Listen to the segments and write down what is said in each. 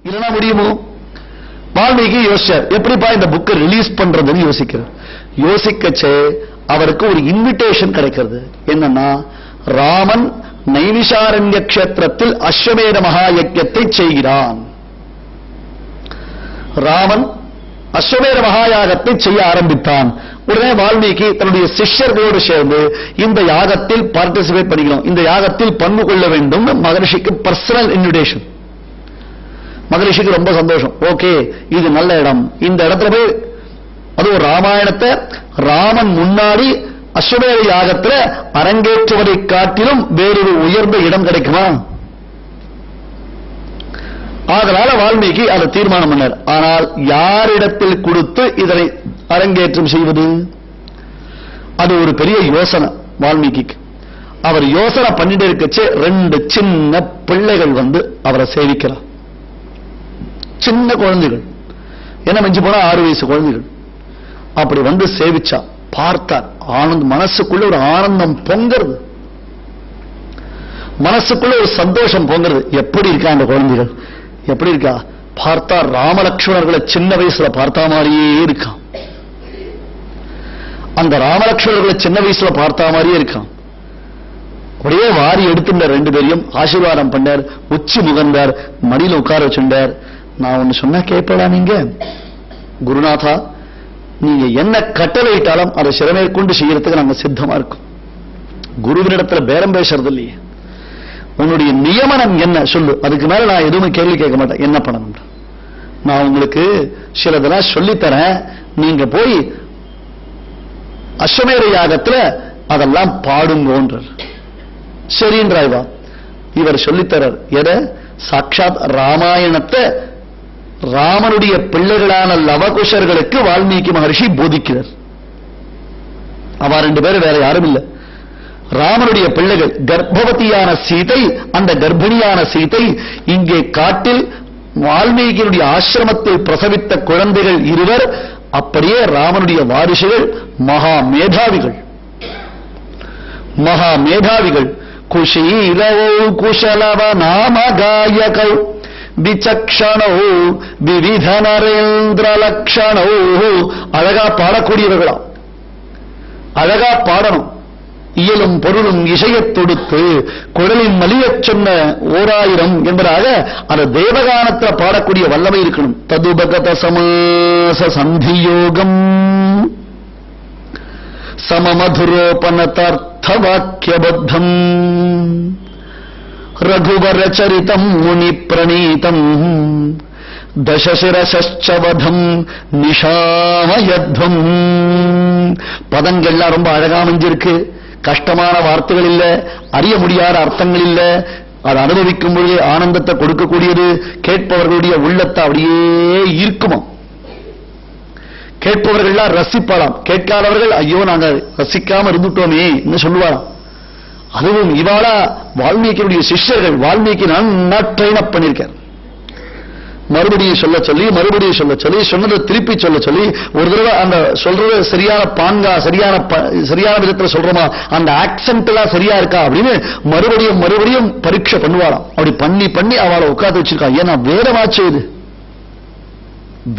இல்லைன்னா முடியுமோ? வால்மீகி யோசிச்சார், எப்படிப்பா இந்த புக்கை ரிலீஸ் பண்றதுன்னு யோசிக்கிறார். யோசிக்கச்சே அவருக்கு ஒரு இன்விடேஷன் கிடைக்கிறது. என்னன்னா, ராமன் நைமிஷாரண்ய கஷேத்திரத்தில் அஸ்வமேத மகா யஜ்ஞத்தை செய்கிறான். ராமன் அஸ்வமேத மகாயாகத்தை செய்ய ஆரம்பித்தான். உடனே வால்மீகி தன்னுடைய சிஷ்யர்களோடு சேர்ந்து இந்த யாகத்தில் பார்ட்டிசிபேட் பண்ணிக்கணும், இந்த யாகத்தில் பங்கு கொள்ள வேண்டும். மகரிஷிக்கு பர்சனல் இன்விடேஷன். மகரிஷிக்கு ரொம்ப சந்தோஷம். ஓகே, இது நல்ல இடம், இந்த இடத்துல போய், அது ஒரு ராமாயணத்தை ராமன் முன்னாடி அஸ்வமேத யாகத்தில் அரங்கேற்றுவதை காட்டிலும் வேறொரு உயர்ந்த இடம் கிடைக்குமா? அதனால வால்மீகி அதை தீர்மானம் பண்ணார். ஆனால் யாரிடத்தில் கொடுத்து இதனை அரங்கேற்றம் செய்வது? அது ஒரு பெரிய யோசனை வால்மீகிக்கு. அவர் யோசனை பண்ணிட்டு இருக்கச்சே 2 சின்ன பிள்ளைகள் வந்து அவரை சேவிக்கிறார். சின்ன குழந்தைகள், என்ன மிஞ்சி போனா 6 வயசு குழந்தைகள். அப்படி வந்து சேவிச்சா பார்த்தார். ஆனந்தம், மனசுக்குள்ள ஒரு ஆனந்தம் பொங்கிறது, மனசுக்குள்ள ஒரு சந்தோஷம் பொங்கிறது. எப்படி இருக்கா அந்த குழந்தைகள், எப்படி இருக்கா? பார்த்தா ராமலட்சுமணர்களை சின்ன வயசுல பார்த்தா மாதிரியே இருக்கான். அந்த ராமலட்சுமணர்களை சின்ன வயசுல பார்த்தா மாதிரியே இருக்கான். அப்படியே வாரி எடுத்துட்ட 2 பேரையும் ஆசீர்வாதம் பண்ணார், உச்சி முகந்தார், மடியில உட்கார வச்சுட்டார். நான் ஒண்ணு சொன்னா கேட்படா நீங்க? குருநாதா, நீங்க என்ன கட்டளையிட்டாலும் அதை சிறமேற்கொண்டு செய்யறதுக்கு நாங்க சித்தமா இருக்கோம். குருவினிடத்துல பேரம் பேசுறது இல்லையே. உன்னுடைய நியமனம் என்ன சொல்லு, அதுக்கு மேல நான் எதுவுமே கேள்வி கேட்க மாட்டேன். என்ன பண்ணணும் நான் உங்களுக்கு சிலதெல்லாம் சொல்லித்தரேன், நீங்க போய் அஸ்வமேத யாகத்துல அதெல்லாம் பாடுங்கோன்றார். சரின்றாய்வா, இவர் சொல்லித்தரார். எதை? சாட்சாத் ராமாயணத்தை ராமனுடைய பிள்ளைகளான லவகுஷர்களுக்கு வால்மீகி மகர்ஷி போதிக்கிறார். அவ 2 பேரும் வேற யாரும் இல்லை, ராமனுடைய பிள்ளைகள். கர்ப்பவதியான சீதை, அந்த கர்ப்பிணியான சீதை இங்கே காட்டில் வால்மீகியுடைய ஆசிரமத்தில் பிரசவித்த குழந்தைகள் 2. அப்படியே ராமனுடைய வாரிசுகள், மகா மேதாவிகள். மகா மேதாவிகள். குஷீலவோ குஷலவ நாம காயகௌ விசக்ஷணோ விவித நரேந்திர லக்ஷணோ. அழகா பாடக்கூடியவர்களா, அழகா பாடணும். இயலும் பொருளும் இசையத் தொடுத்து குழலின் மலியச் சொன்ன 1000 என்பதாக அந்த தேவகானத்தில் பாடக்கூடிய வல்லமை இருக்கணும். ததுபகத சமாச சந்தியோகம் சமமதுரோபனதார்த்த வாக்கியபத்தம் ரகுவர சரிதம் முனி பிரணீதம் தசசிரசவதம் நிஷாமயத்வம். பதங்கள்லாம் ரொம்ப அழகா அமைஞ்சிருக்கு. கஷ்டமான வார்த்தைகள் இல்ல, அறிய முடியாத அர்த்தங்கள் இல்ல. அது அனுபவிக்கும் பொழுது ஆனந்தத்தை கொடுக்கக்கூடியது. கேட்பவர்களுடைய உள்ளத்தை அப்படியே ஈர்க்குமா. கேட்பவர்கள்லாம் ரசிப்பாளாம், கேட்காதவர்கள் ஐயோ நாங்க ரசிக்காம இருந்துட்டோமே என்ன சொல்லுவாராம். அதுவும் இவாளா வால்மீகியுடைய சிஷ்யர்கள். வால்மீகி நான் ட்ரெயின் அப் பண்ணிருக்கேன். மறுபடியும் சொல்ல சொல்லி, மறுபடியும் சொல்ல சொல்லி, சொன்னதை திருப்பி சொல்ல சொல்லி, ஒரு தடவை அந்த சொல்றது சரியான பாங்கா, சரியான விதத்துல சொல்றோமா, அந்த ஆக்சென்ட் எல்லாம் சரியா இருக்கா அப்படின்னு மறுபடியும் மறுபடியும் பரீட்சை பண்ணுவாராம். அப்படி பண்ணி பண்ணி அவளை உட்காந்து வச்சிருக்கா. ஏன்னா வேதமாச்சு, இது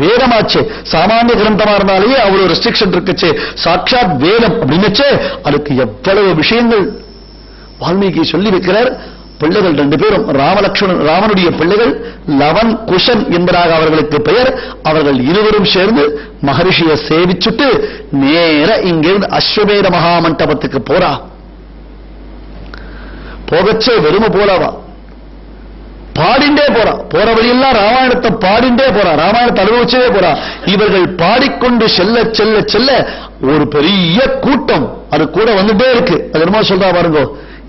வேதமாச்சு. சாமானிய கிரந்தமா இருந்தாலே அவ்வளவு ரெஸ்ட்ரிக்ஷன் இருக்குச்சு. சாட்சாத் வேதம் அப்படின்னுச்சு, அதுக்கு எவ்வளவு விஷயங்கள் வால்மீகி சொல்லி வைக்கிறார். பிள்ளைகள் 2 பேரும் ராமலட்சுமணன், ராமனுடைய பிள்ளைகள் லவன் குஷன் என்பதாக அவர்களுக்கு பெயர். அவர்கள் 2 சேர்ந்து மகரிஷியை சேவிச்சுட்டு நேர இங்கிருந்து அஸ்வமேத மகாமண்டபத்துக்கு போறா. போகச்சே வெறும போலவா, பாடிண்டே போறா. போற வழியெல்லாம் ராமாயணத்தை பாடிண்டே போறா, ராமாயணத்தை அனுபவிச்சே போறா. இவர்கள் பாடிக்கொண்டு செல்ல செல்ல செல்ல ஒரு பெரிய கூட்டம் அது கூட வந்துட்டே இருக்கு. அது என்னமோ சொல்றா பாருங்க,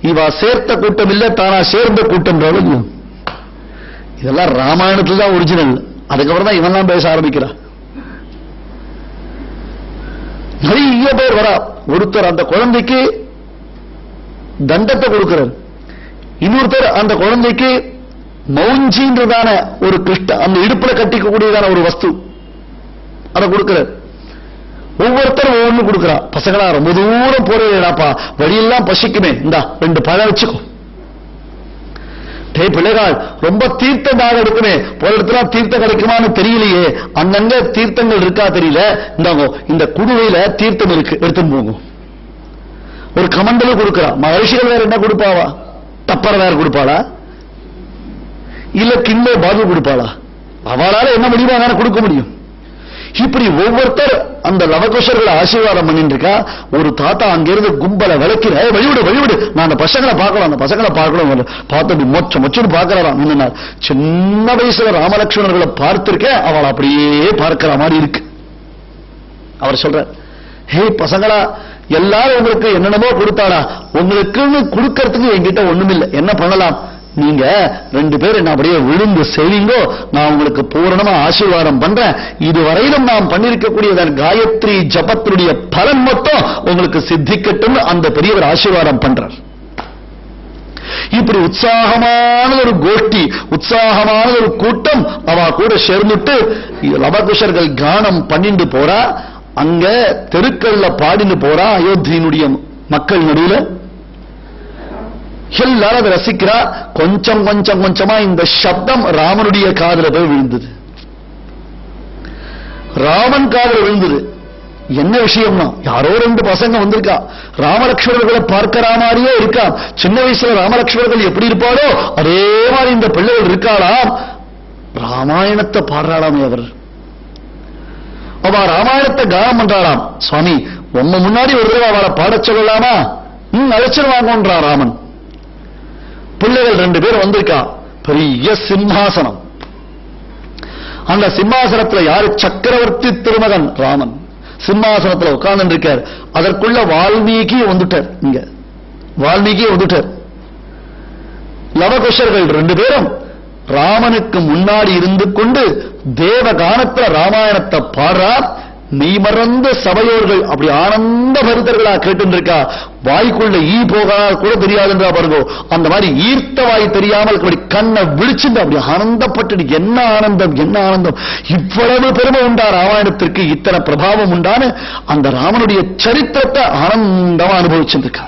இவா சேர்த்த கூட்டம் இல்ல, தானா சேர்ந்த கூட்டம். இதெல்லாம் ராமாயணத்துல தான் ஒரிஜினல். அதுக்கப்புறம் தான் இவெல்லாம் பேச ஆரம்பிக்கிறா. நிறைய பேர் வரா. ஒருத்தர் அந்த குழந்தைக்கு தண்டத்தை கொடுக்கிறார், இன்னொருத்தர் அந்த குழந்தைக்கு மௌஞ்சின்றதான ஒரு கிருஷ்ண, அந்த இடுப்புல கட்டிக்கக்கூடியதான ஒரு வஸ்து அதை கொடுக்கிறார். ஒவ்வொருத்தரும் ஒவ்வொன்னு கொடுக்கிறா. பசங்களா ரொம்ப தூரம் போறேடாப்பா, வழியெல்லாம் பசிக்குமே, இந்தா 2 பழம் வச்சுக்கோ. பிள்ளைகள் ரொம்ப தீர்த்தமாக இருக்குமே, ஒரு இடத்துல தீர்த்தம் கிடைக்குமான்னு தெரியலையே, அங்கங்க தீர்த்தங்கள் இருக்கா தெரியல, இந்தாங்க இந்த குடுவையில தீர்த்தம் இருக்கு, எடுத்துன்னு போங்க. ஒரு கமண்டல கொடுக்கிறா. மகரிஷிகள் வேற என்ன கொடுப்பாவா? டப்பர் வேற கொடுப்பாளா? இல்ல கிண்ண பாது கொடுப்பாளா? அவளால என்ன முடியுமா கொடுக்க முடியும்? இப்படி ஒவ்வொருத்தர் அந்த லவகுஷர்களை ஆசீர்வாதம் பண்ணிட்டு இருக்கா. ஒரு தாத்தா அங்கிருந்து கும்பலை விளக்கிற, வழிவிடு வழிவிடு, நான் அந்த பசங்களை பார்க்கலாம், அந்த பசங்களை பார்க்கணும். பார்த்து மொச்ச மொச்சுன்னு பார்க்கலாம். என்ன சின்ன வயசுல ராமலட்சுமணர்களை பார்த்திருக்கேன், அவள் அப்படியே பார்க்கிற மாதிரி இருக்கு. அவர் சொல்ற, ஹே பசங்களா, எல்லாரும் உங்களுக்கு என்னென்னமோ கொடுத்தாடா, உங்களுக்குன்னு கொடுக்கறதுக்கு என்கிட்ட ஒண்ணுமில்லை, என்ன பண்ணலாம்? நீங்க 2 பேர் என்ன அப்படியே விழுந்து செய்வீங்கோ, நான் உங்களுக்கு பூரணமா ஆசீர்வாதம் பண்றேன். இதுவரையிலும் நாம் பண்ணிருக்கக்கூடிய காயத்ரி ஜபத்தினுடைய பலன் மட்டும் உங்களுக்கு சித்திக்கட்டும் அந்த பெரியவர் ஆசீர்வாதம் பண்றார். இப்படி உற்சாகமான ஒரு கோஷ்டி, உற்சாகமான ஒரு கூட்டம் அவ கூட சேர்ந்துட்டு லவகுஷர்கள் கானம் பண்ணிட்டு போறா. அங்க தெருக்கள்ல பாடின்னு போறா. அயோத்தியினுடைய மக்கள் நடுவில் எல்லாரும் அதை ரசிக்கிறா. கொஞ்சம் கொஞ்சம் கொஞ்சமா இந்த சப்தம் ராமனுடைய காதுல போய் விழுந்தது. ராமன் காதுல விழுந்தது. என்ன விஷயம்னா, யாரோ 2 பசங்க வந்திருக்கா, ராமலட்சுமணர்களை பார்க்கிற மாதிரியே இருக்கா. சின்ன வயசுல ராமலட்சுமணர்கள் எப்படி இருப்பாரோ அதே மாதிரி இந்த பிள்ளைகள் இருக்காளாம். ராமாயணத்தை பாடுறாளாமே அவர். அவ ராமாயணத்தை கானம் பண்றாளாம். சுவாமி உங்க முன்னாடி ஒரு தடவை அவளை பாடச் சொல்லலாமா? அழைச்சல் வாங்கன்றா ராமன். பிள்ளைகள் 2 பேர் வந்திருக்கா. பெரிய சிம்மாசனம். அந்த சிம்மாசனத்துல யாரு? சக்கரவர்த்தி திருமகன் ராமன் சிம்மாசனத்துல உட்கார்ந்து இருக்கார். அதற்குள்ள வால்மீகி வந்துட்டார். இங்க வால்மீகி வந்துட்டார். லவகுஷர்கள் 2 பேரும் ராமனுக்கு முன்னாடி இருந்து கொண்டு தேவகானத்துல ராமாயணத்தை பாடுறார். நீ மறந்த சபையோர்கள் அப்படி ஆனந்த பரிதர்களா கேட்டு இருக்கா. வாய்க்குள்ள ஈ போகாத கூட தெரியாதுன்றா பாருங்க. அந்த மாதிரி ஈர்த்த வாய் தெரியாமல் அப்படி கண்ணை விழிச்சுட்டு அப்படி ஆனந்தப்பட்டு, என்ன ஆனந்தம் என்ன ஆனந்தம், இவ்வளவு பெருமை உண்டா ராமாயணத்திற்கு, இத்தனை பிரபாவம் உண்டான அந்த ராமனுடைய சரித்திரத்தை ஆனந்தமா அனுபவிச்சுருக்கா.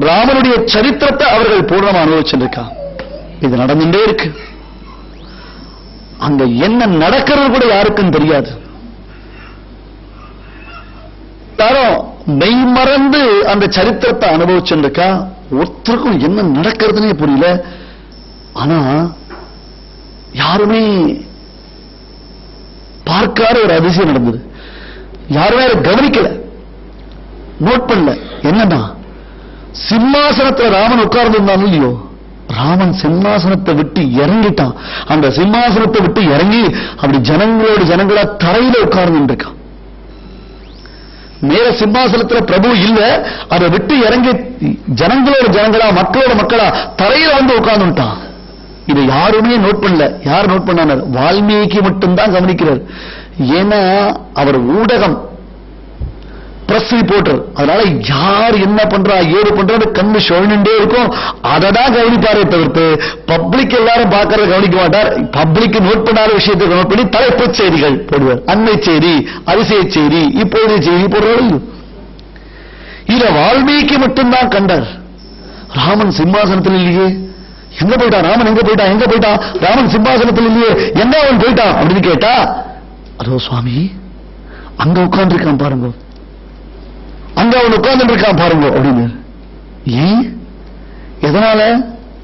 ராமனுடைய சரித்திரத்தை அவர்கள் பூர்ணமா அனுபவிச்சிருக்கா. இது நடந்துட்டே இருக்கு. அங்க என்ன நடக்கிறது கூட யாருக்கும் தெரியாது. யாரும் மெய்மறந்து அந்த சரித்திரத்தை அனுபவிச்சிருக்கா. ஒருத்தருக்கும் என்ன நடக்கிறதுனே புரியல. ஆனா யாருமே பார்க்காத ஒரு அதிசயம் நடந்தது. யாருமே கவனிக்கல, நோட் பண்ணல. என்னன்னா, சிம்மாசனத்துல ராமன் உட்கார்ந்து இருந்தாலும் இல்லையோ, ராமன் சிம்மாசனத்தை விட்டு இறங்கிட்டான். அந்த சிம்மாசனத்தை விட்டு இறங்கி அப்படி ஜனங்களோடு ஜனங்களா தரையில உட்கார்ந்து இருக்கான். மேல சிம்மாசனத்துல பிரபு இல்ல, அதை விட்டு இறங்கி ஜனங்களோட ஜனங்களா மக்களோட மக்களா தரையில வந்து உட்கார்ந்துட்டான். இதை யாருமே நோட் பண்ணல. யார் நோட் பண்ணார்? வால்மீகி மட்டும்தான் கவனிக்கிறார். ஏன்னா அவர் ஊடகம், பிரஸ் ரிப்போர்ட்டர். அதனால யார் என்ன பண்றா ஏது பண்றது கண்ணு சுழண்டே இருக்கும். அதை தான் கவனிப்பாரே தவிர்த்து பப்ளிக் எல்லாரும் பார்க்கறத கவனிக்க மாட்டார். பப்ளிக் நோட் பண்ணாத விஷயத்தை நோட் பண்ணி தலைப்புச் செய்திகள் போடுவார். அண்மை செய்தி, அதிசய செய்தி, இப்போதைய செய்தி போடுறாரு. இத வால்மீகி மட்டும்தான் கண்டார். ராமன் சிம்மாசனத்தில் இல்லையே, எங்க போயிட்டான் ராமன்? எங்க போயிட்டான்? எங்க போயிட்டான் ராமன்? சிம்மாசனத்தில் இல்லையே, எங்க அவன் போயிட்டான் அப்படின்னு கேட்டா, அதோ சுவாமி அங்க உட்கார்ந்து இருக்கான் பாருங்க, அங்க அவன் உட்கார்ந்து இருக்கான் பாருங்க அப்படின்னு. ஏன், எதனால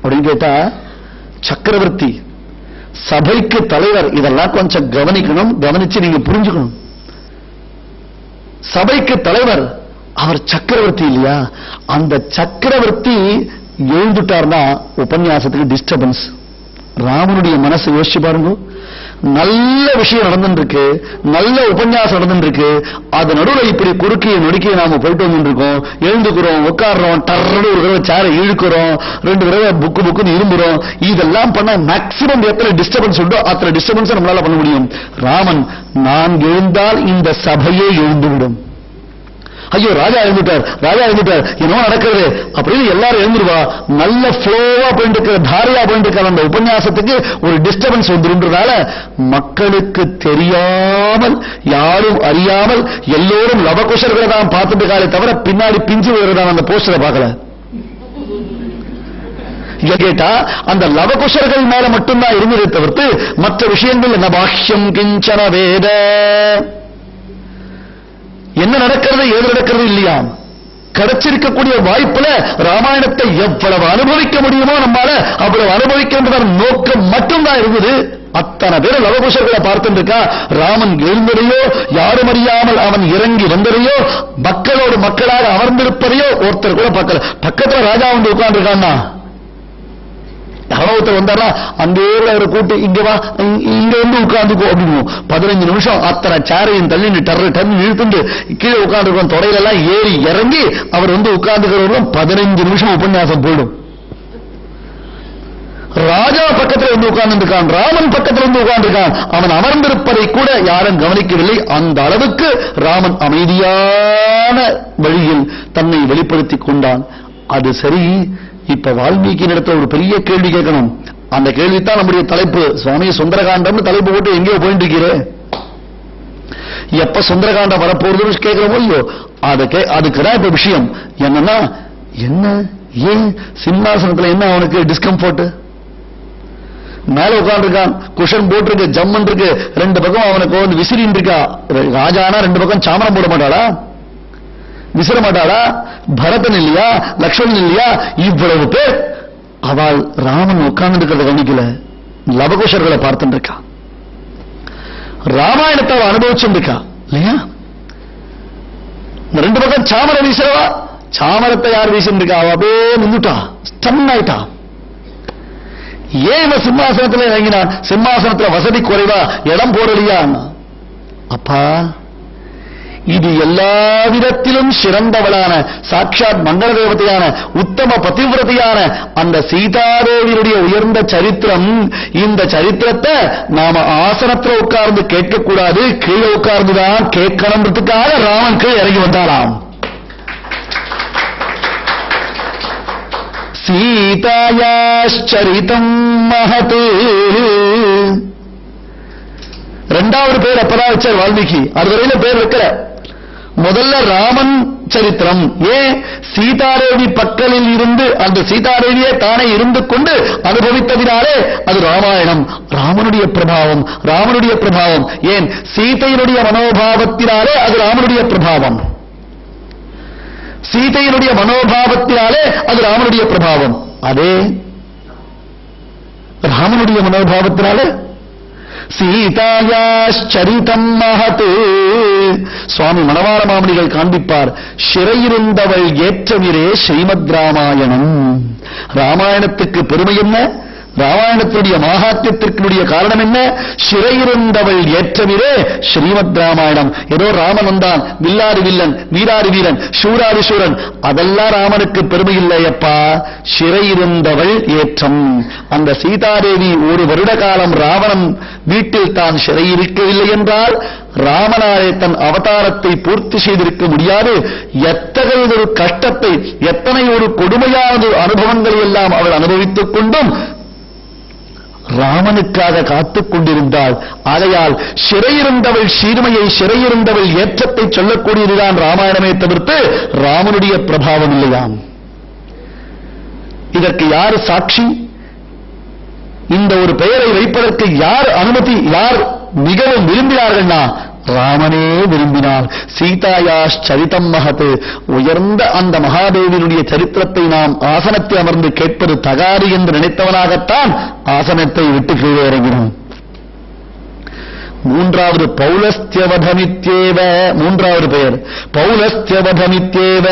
அப்படின்னு கேட்டா, சக்கரவர்த்தி, சபைக்கு தலைவர், இதெல்லாம் கொஞ்சம் கவனிக்கணும், கவனிச்சு நீங்க புரிஞ்சுக்கணும். சபைக்கு தலைவர் அவர் சக்கரவர்த்தி இல்லையா? அந்த சக்கரவர்த்தி எழுந்துட்டார்னா உபன்யாசத்துக்கு டிஸ்டர்பன்ஸ். ராமனுடைய மனசு யோசிச்சு பாருங்க. நல்ல விஷயம் நடந்துருக்கு, நல்ல உபன்யாசம் நடந்துருக்கு, அது நடுவில் இப்படி குறுக்கிய நொடுக்கிய நாம போயிட்டு வந்துருக்கோம். எழுந்துக்கிறோம், உட்காடுறோம், டர்னு ஒரு தடவை சேரை இழுக்கிறோம், 2 தடவை புக்குன்னு இரும்புறோம். இதெல்லாம் பண்ண மேக்சிமம் எத்தனை டிஸ்டர்பன்ஸ் உண்டோ அத்தனை டிஸ்டர்பன்ஸ் நம்மளால பண்ண முடியும். ராமன், நான் எழுந்தால் இந்த சபையே எழுந்துவிடும். ஐயோ ராஜா எழுந்துட்டார், ராஜா எழுந்துட்டார், என்னவோ நடக்கிறது அப்படின்னு எல்லாரும் எழுந்துருவா. நல்ல ஃப்ளோவா போயிட்டு இருக்கிற, தாரையா போயிட்டு இருக்கிற அந்த உபன்யாசத்துக்கு ஒரு டிஸ்டர்பன்ஸ் வந்துருன்றதால மக்களுக்கு தெரியாமல், யாரும் அறியாமல் எல்லோரும் லவகுஷர்களை தான் பார்த்துட்டு இருக்காளே தவிர பின்னாடி பிஞ்சு வருதான் அந்த போஸ்டரை பார்க்கல. கேட்டா அந்த லவகுஷர்கள் மேல மட்டும்தான் இருந்ததை தவிர்த்து மற்ற விஷயங்கள் என்ன பாஷ்யம் கிஞ்சன வேத, என்ன நடக்கிறது ஏது நடக்கிறது இல்லையா. கிடைச்சிருக்கக்கூடிய வாய்ப்புல ராமாயணத்தை எவ்வளவு அனுபவிக்க முடியுமோ நம்மால அவ்வளவு அனுபவிக்கின்ற நோக்கம் மட்டும்தான் இருந்தது. அத்தனை பேர் லவகுஷர்களை பார்த்துட்டு இருக்கா. ராமன் எழுந்ததையோ, யாரும் அறியாமல் அவன் இறங்கி வந்ததையோ, மக்களோடு மக்களாக அமர்ந்திருப்பதையோ ஒருத்தர் கூட பார்க்கல. பக்கத்துல ராஜா வந்து உட்கார்ந்துருக்கான்னா, யாராவது வந்தாரா அங்கே அவரை கூட்டு இங்க வா, இங்க வந்து உட்கார்ந்துக்கோ அப்படின்னு 15 நிமிஷம் அத்தனை சேரையும் தள்ளி டர்னு இழுத்துட்டு கீழே உட்கார்ந்துருக்கோம். தொடையிலெல்லாம் ஏறி இறங்கி அவர் வந்து உட்கார்ந்துக்கிறவர்களும் 15 நிமிஷம் உபன்யாசம் போயிடும். ராஜா பக்கத்தில் வந்து உட்கார்ந்துருக்கான், ராமன் பக்கத்தில் வந்து உட்கார்ந்துருக்கான். அவன் அமர்ந்திருப்பதை கூட யாரும் கவனிக்கவில்லை. அந்த அளவுக்கு ராமன் அமைதியான வழியில் தன்னை வெளிப்படுத்திக் கொண்டான். அது சரி. இப்ப வால்மீகி இடத்துல ஒரு பெரிய கேள்வி கேட்கணும். அந்த கேள்வித்தான் நம்முடைய தலைப்பு. சுவாமி சுந்தரகாண்டம் தலைப்பு போட்டு எங்கேயோ போயிட்டு இருக்கிறே, எப்ப சுந்தரகாண்டம் வரப்போறதுன்னு கேட்கிறோமோ இல்லையோ, அதுக்குதான் இப்ப விஷயம். என்னன்னா, என்ன ஏன் சிம்மாசனத்துல என்ன அவனுக்கு டிஸ்கம்ஃபர்ட்? மேல உட்கார்ந்துருக்கான், குஷன் போட்டிருக்கு, ஜம்மன் இருக்கு, 2 பக்கம் அவனுக்கு வந்து விசிறின் இருக்கா. ராஜானா 2 பக்கம் சாமரம் போட மாட்டாளா, விசிற மாட்டாளா? பரதன் இல்லையா, லக்ஷ்மணன் இல்லையா? இவ்வளவு பேர் அவள் ராமன் உட்கார்ந்து இருக்கிறத கவனிக்கல. லவகுஷர்களை பார்த்துட்டு இருக்கா, ராமாயணத்தை அவள் அனுபவிச்சுட்டு இருக்கா இல்லையா. 2 பக்கம் சாமரம் வீசுறவா, சாமரத்தை யார் வீசிட்டு இருக்கா? அவ அப்படியே நின்றுட்டா, ஸ்டன் ஆயிட்டா. ஏன் சிம்மாசனத்தில் இறங்கினான்? சிம்மாசனத்தில் வசதி குறைவா, இடம் போடலையா? அப்பா, இது எல்லா விதத்திலும் சிறந்தவளான சாட்சாத் மங்கள தேவதையான உத்தம பதிவிரதையான அந்த சீதாதேவியுடைய உயர்ந்த சரித்திரம். இந்த சரித்திரத்தை நாம ஆசனத்தில் உட்கார்ந்து கேட்கக்கூடாது, கீழே உட்கார்ந்துதான் கேட்கணுன்றதுக்காக ராமன் கீழே இறங்கி வந்தாராம். சீதாயாச்சரிதம் மஹதே. 2வது பேர் அப்பதான் வச்சார் வால்மீகி. அதுவரையில பேர் வைக்கல. முதல்ல ராமன் சரித்திரம். ஏன்? சீதாதேவி பக்கலில் இருந்து அந்த சீதாதேவியே தானே இருந்து கொண்டு அனுபவித்ததினாலே அது ராமாயணம். ராமனுடைய பிரபாவம், ராமனுடைய பிரபாவம். ஏன்? சீதையினுடைய மனோபாவத்தினாலே அது ராமனுடைய பிரபாவம், சீதையினுடைய மனோபாவத்தினாலே அது ராமனுடைய பிரபாவம். அதே ராமனுடைய மனோபாவத்தினாலே சீதாயாச்சரிதம் மஹத். சுவாமி மணவாள மாமணிகள் காண்பிப்பார், சிறையிருந்தவள் ஏற்றமிரே ஸ்ரீமத் ராமாயணம். ராமாயணத்துக்கு பெருமை என்ன? ராமாயணத்துடைய மகாத்மியத்திற்குடைய காரணம் என்ன? சிறையிருந்தவள் ஏற்றமிரே ஸ்ரீமத் ராமாயணம். ஏதோ ராமன் வந்தான், வில்லாரி வில்லன், வீராரி வீரன், சூராரி சூரன், அதெல்லாம் ராமனுக்கு பெருமை இல்லையப்பா. சிறையிருந்தவள் ஏற்றம். அந்த சீதாதேவி 1 வருட காலம் ராவணன் வீட்டில் தான் சிறையிருக்கவில்லை என்றால் ராமனாரே தன் அவதாரத்தை பூர்த்தி செய்திருக்க முடியாது. எத்தகைய ஒரு கஷ்டத்தை, எத்தனை ஒரு கொடுமையான அனுபவங்களை எல்லாம் அவள் அனுபவித்துக் கொண்டும் ராமனுக்காக காத்துக் கொண்டிருந்தாள். ஆகையால் சிறையிருந்தவள் சீர்மையை, சிறையிருந்தவள் ஏற்றத்தை சொல்லக்கூடியதுதான் ராமாயணமே தவிர்த்து ராமனுடைய பிரபாவம் இல்லையாம். இதற்கு யார் சாட்சி? இந்த ஒரு பெயரை வைப்பதற்கு யார் அனுமதி, யார் மிகவும் விரும்பினார்கள்னா ராமனே விரும்பினார். சீதாயாச்சரிதம் மஹத். உயர்ந்த அந்த மகாதேவியினுடைய சரித்திரத்தை நாம் ஆசனத்தை அமர்ந்து கேட்பது தகாது என்று நினைத்தவனாகத்தான் ஆசனத்தை விட்டு கீழே இறங்கினோம். 3வது பௌலஸ்தியவதமித்யேவ. 3வது பெயர் பௌலஸ்தியவதமித்யேவ.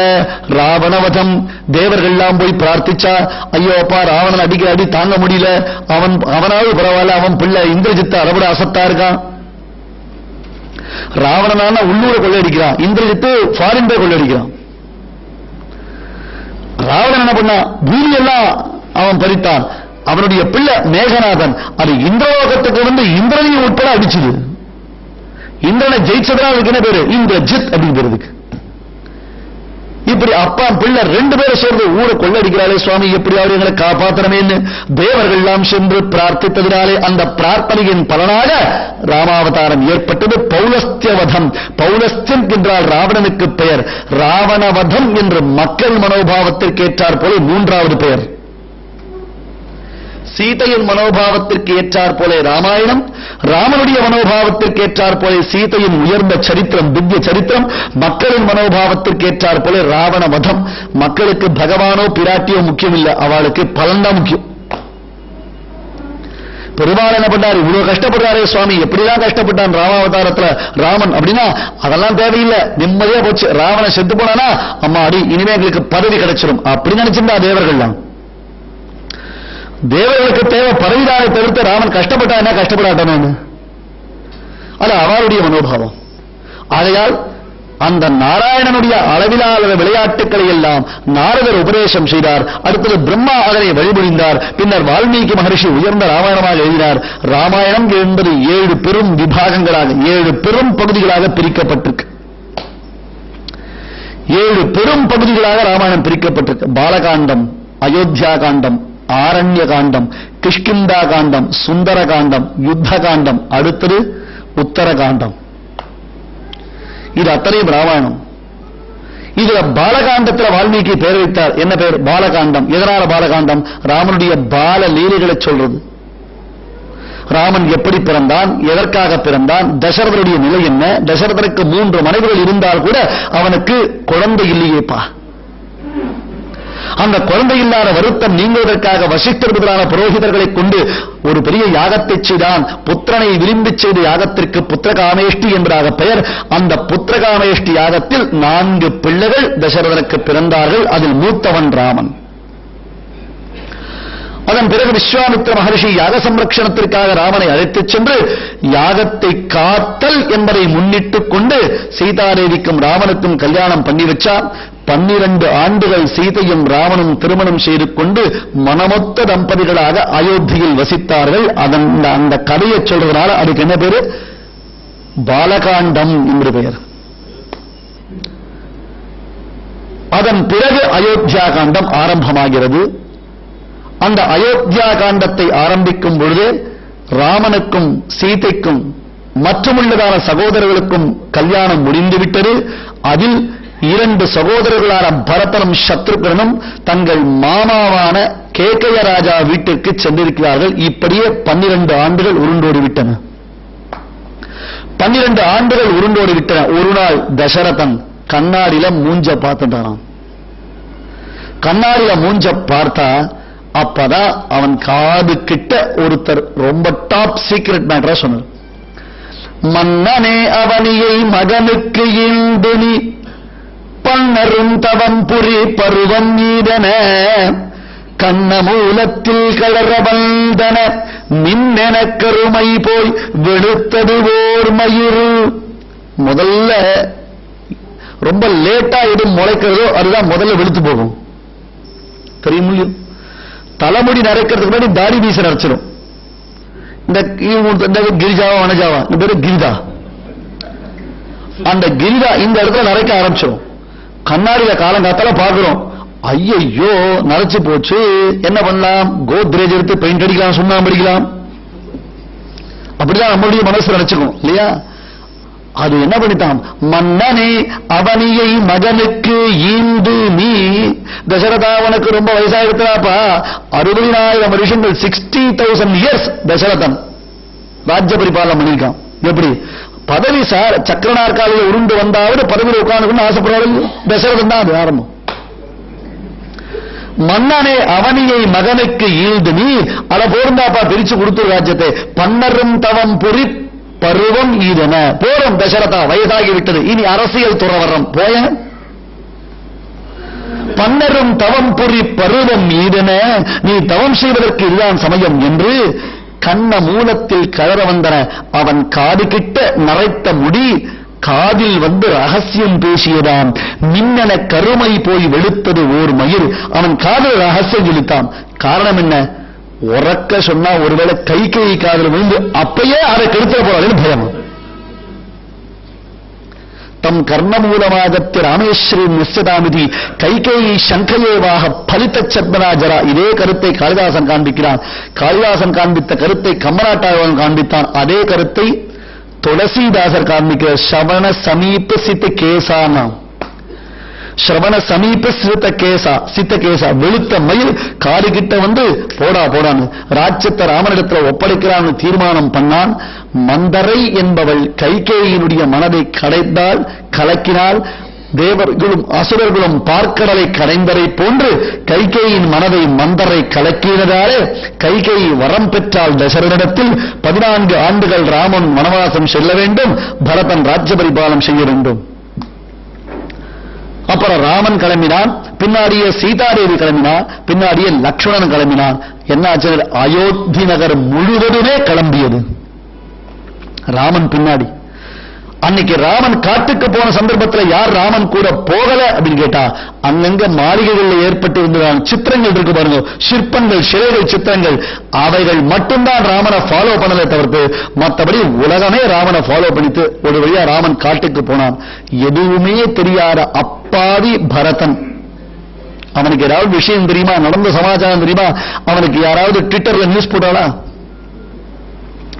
ராவணவதம். தேவர்கள்லாம் போய் பிரார்த்திச்சா, ஐயோ அப்பா ராவணன் அடிக்கிற அடி தாங்க முடியல, அவனாவது பரவாயில்ல, அவன் பிள்ளை இந்திரஜித்த அளவிட அசத்தா இருக்கான். ராவணனான உள்ளூரை கொள்ளையடிக்கிறான், இந்திரஜித்து ஃபாரின் போய் கொள்ளையடிக்கிறான். ராவணன் என்ன பண்ணா? பூமியெல்லாம் அவன் பறித்தான். அவனுடைய பிள்ளை மேகநாதன் அது இந்திரலோகத்துக்கு வந்து இந்திரனையும் உட்பட அடிச்சது. இந்திரனை ஜெயிச்சதுனா அதுக்கு என்ன பேரு? இந்திரஜித் அப்படிங்கிறதுக்கு. இப்படி அப்பா பிள்ளை ரெண்டு பேரும் சேர்ந்து ஊரை கொள்ளடிக்கிறாளே சுவாமி, எப்படியாவது எங்களை காப்பாற்றணுமேன்னு தேவர்கள் எல்லாம் சென்று பிரார்த்தித்ததினாலே அந்த பிரார்த்தனையின் பலனாக ராமாவதாரம் ஏற்பட்டது. பௌலஸ்தியவதம். பௌலஸ்தியம் என்றால் ராவணனுக்கு பெயர். ராவணவதம் என்று மக்கள் மனோபாவத்திற்கு ஏற்றார் போல மூன்றாவது பெயர். சீதையின் மனோபாவத்திற்கு ஏற்றார் போல ராமாயணம், ராமனுடைய மனோபாவத்திற்கு ஏற்றார் போல சீதையின் உயர்ந்த சரித்திரம், திவ்ய சரித்திரம், மக்களின் மனோபாவத்திற்கு ஏற்றார் போல ராவண வதம். மக்களுக்கு பகவானோ பிராட்டியோ முக்கியம் இல்லை, அவளுக்கு பலன்தான் முக்கியம். பெருமாள் என்ன பண்ணாரு, இவ்வளவு கஷ்டப்படுறாரே சுவாமி, எப்படிதான் கஷ்டப்பட்டான் ராமாவதாரத்துல ராமன் அப்படின்னா அதெல்லாம் தேவையில்லை, நிம்மதியா போச்சு. ராவணன் செத்து போனானா அம்மா அடி இனிமே எங்களுக்கு பதவி கிடைச்சிடும் அப்படி நினைச்சிருந்தா தேவர்கள்லாம். தேவர்களுக்கு தேவை பதவிதானை தவிர்த்து ராமன் கஷ்டப்பட்டா என்ன கஷ்டப்படாட்டானு, அது அவருடைய மனோபாவம். ஆகையால் அந்த நாராயணனுடைய அளவிலான விளையாட்டுக்களை எல்லாம் நாரதர் உபதேசம் செய்தார். அடுத்தது பிரம்மா அதனை வழிமொழிந்தார். பின்னர் வால்மீகி மகரிஷி உயர்ந்த ராமாயணமாக எழுதினார். ராமாயணம் என்பது 7 பெரும் விபாகங்களாக 7 பெரும் பகுதிகளாக பிரிக்கப்பட்டிருக்கு. 7 பெரும் பகுதிகளாக ராமாயணம் பிரிக்கப்பட்டிருக்கு. பாலகாண்டம், அயோத்தியா காண்டம், ஆரண்ய காண்டம், கிஷ்கிந்தா காண்டம், சுந்தர காண்டம், யுத்த காண்டம், அடுத்தது உத்தர காண்டம். இது அத்தனையும் ராமாயணம். இதுல பாலகாண்டத்தில் வால்மீகி பெயர் வைத்தார். என்ன பெயர்? பாலகாண்டம். எதனால பாலகாண்டம்? ராமனுடைய பால லீலைகளை சொல்றது. ராமன் எப்படி பிறந்தான், எதற்காக பிறந்தான், தசரதனுடைய நிலை என்ன, தசரதனுக்கு 3 மனைவிகள் இருந்தால் கூட அவனுக்கு குழந்தை இல்லையேப்பா. அந்த குழந்தை இல்லாத வருத்தம் நீங்குவதற்காக வசிஷ்டர் முதலான புரோகிதர்களை கொண்டு ஒரு பெரிய யாகத்தை செய்தான். புத்திரனை விரும்பி செய்த யாகத்திற்கு புத்திரகாமேஷ்டி என்பதாக பெயர். அந்த புத்திரகாமேஷ்டி யாகத்தில் 4 பிள்ளைகள் தசரதனுக்கு பிறந்தார்கள். அதில் மூத்தவன் ராமன். அதன் பிறகு விஸ்வாமித்திர மகர்ஷி யாக சம்ரட்சணத்திற்காக ராமனை அழைத்துச் சென்று யாகத்தை காத்தல் என்பதை முன்னிட்டுக் கொண்டு சீதாதேவிக்கும் ராமனுக்கும் கல்யாணம் பண்ணி வச்சார். 12 ஆண்டுகள் சீதையும் ராமனும் திருமணம் செய்து கொண்டு மனமொத்த தம்பதிகளாக அயோத்தியில் வசித்தார்கள். அந்த கதையை சொல்றதுனால அதுக்கு என்ன பேரு? பாலகாண்டம் என்று பெயர். அதன் பிறகு அயோத்தியா காண்டம் ஆரம்பமாகிறது. அந்த அயோத்தியா காண்டத்தை ஆரம்பிக்கும் பொழுது ராமனுக்கும் சீதைக்கும் மற்றுமுள்ளதான சகோதரர்களுக்கும் கல்யாணம் முடிந்துவிட்டது. அதில் 2 சகோதரர்களான பரதனும் சத்ருகனும் தங்கள் மாமாவான கேகய ராஜா வீட்டிற்கு சென்றிருக்கிறார்கள். இப்படியே 12 ஆண்டுகள் உருண்டோடிவிட்டன. 12 ஆண்டுகள் உருண்டோடிவிட்டன. ஒரு நாள் தசரதன் கண்ணாடியில மூஞ்ச பார்த்துட்டாராம். கண்ணாடியில மூஞ்ச பார்த்தா அப்பதான் அவன் காது கிட்ட ஒருத்தர் ரொம்ப டாப் சீக்ரெட் மேட்டரா சொன்னார். மன்னனே அவனியை மகனுக்கு ஈண்டு நீ பன்னரும் தவம் புரி பருவம் மீதன கண்ணமூலத்தில் கலர வந்தன மின்னென கருமை போய் வெளுத்தது ஓர் மயிறு. முதல்ல ரொம்ப லேட்டா எது முளைக்கிறதோ அதுதான் முதல்ல வெளுத்து போகும். தெரியும், தலைமுடி நரைக்கிறதுக்கு முன்னாடி தாடி வீச நரைச்சிடும். இந்த கிரிஜாவா வனஜாவா இந்த பேரு கிரிதா. அந்த கிரிதா இந்த இடத்துல நரைக்க ஆரம்பிச்சிடும். கண்ணாடியில காலங்காத்தால பாக்குறோம், ஐயோ நரைச்சு போச்சு, என்ன பண்ணலாம்? கோத்ரேஜ் எடுத்து பெயிண்ட் அடிக்கலாம், சுண்ணாம்பு அடிக்கலாம். அப்படிதான் நம்மளுடைய மனசு நினைச்சுக்கும் இல்லையா? அது என்ன பண்ணிட்டான்? மன்னனே அவனியை மகனுக்கு ஈந்து நீ. தசரதாவனுக்கு ரொம்ப வயசாயிருக்கிறாப்பா, 60,000 வருஷங்கள் 60,000 இயர்ஸ் தசரதன் ராஜ்ய பரிபாலனம் பண்ணிருக்கான். எப்படி பதவி சார் சக்கரநாற்காலில் உருண்டு வந்தாவது பதவியில் உட்கார்ந்து ஆசைப்படுறாரு தசரதன் தான். அது ஆரம்பம். மன்னனே அவனியை மகனுக்கு ஈழ்ந்து நீ. அத போர்ந்தாப்பா பிரிச்சு கொடுத்து ராஜ்யத்தை. பன்னரும் தவம் புரி பருவம் ஈதன. போறோம் தசரதா, வயதாகிவிட்டது, இனி அரசியல் துறவரம் போய. பன்னரும் தவம் புரி பருவம் ஈதன, நீ தவம் செய்வதற்கு இதுதான் சமயம் என்று கண்ண மூலத்தில் கலர வந்தன. அவன் காது கிட்ட நரைத்த முடி காதில் வந்து ரகசியம் பேசியதாம். மின்னன கருமை போய் வெளுத்தது ஓர் மயிர். அவன் காதில் ரகசியம் இழுத்தான். காரணம் என்ன? உறக்க சொன்னா ஒருவேளை கை காதல் விழுந்து அப்பயே அதை கெடுத்துட போறாரு பயம். தம் கர்ணமூலமாகத்திய ராமேஸ்வரி நிச்சதாமிதி கைகேயி சங்கையேவாக பலித்த சத்மராஜரா. இதே கருத்தை காளிதாசன் காண்பிக்கிறான். காளிதாசன் காண்பித்த கருத்தை கம்பநாட்டாழ்வான் காண்பித்தான். அதே கருத்தை துளசிதாசர் காண்பிக்கிற ஸ்ரவண சமீபசித்த கேசானாம். ஸ்ரவண சமீபசித்த கேசா, சித்த கேசா, வெளுத்த மயில் காலிகிட்ட வந்து போடா போடான்னு ராஜ்யத்தை ராமனிடத்தில் ஒப்படைக்கிறான்னு தீர்மானம் பண்ணான். மந்தரை என்பவள் கைகேயினுடைய மனதை கடைந்தால், கலக்கினால், தேவர்களும் அசுரர்களும் பார்க்கடலை கடைந்தரை போன்று கைகேயின் மனதை மந்தரை கலக்கினதாலே கைகேயி வரம் பெற்றால் தசரனிடத்தில் 14 ஆண்டுகள் ராமன் வனவாசம் செல்ல வேண்டும், பரதன் ராஜ்ய பரிபாலனம் செய்ய வேண்டும். அப்புறம் ராமன் கிளம்பினான், பின்னாடியே சீதாதேவி கிளம்பினான், பின்னாடியே லக்ஷ்மணன் கிளம்பினான். என்ன ஆச்சு? அயோத்தி நகர் முழுவதுமே கிளம்பியது ராமன் பின்னாடி. அன்னைக்கு ராமன் காட்டுக்கு போன சந்தர்ப்பத்தில் யார் ராமன் கூட போகல அப்படின்னு கேட்டா, அங்கங்க மாளிகைகளில் ஏற்பட்டு இருந்ததான சித்திரங்கள் இருக்கு பாருங்க, சிற்பங்கள், சிலைகள், சித்திரங்கள், அவைகள் மட்டும்தான் ராமனை ஃபாலோ பண்ணலை தவிர்த்து மற்றபடி உலகமே ராமனை ஃபாலோ பண்ணிட்டு ஒரு வழியா ராமன் காட்டுக்கு போனான். எதுவுமே தெரியாத அப்பாவி பரதன், அவனுக்கு ஏதாவது விஷயம் தெரியுமா, நடந்த சமாச்சாரம் தெரியுமா, அவனுக்கு யாராவது ட்விட்டர்ல நியூஸ் போட்டாளா,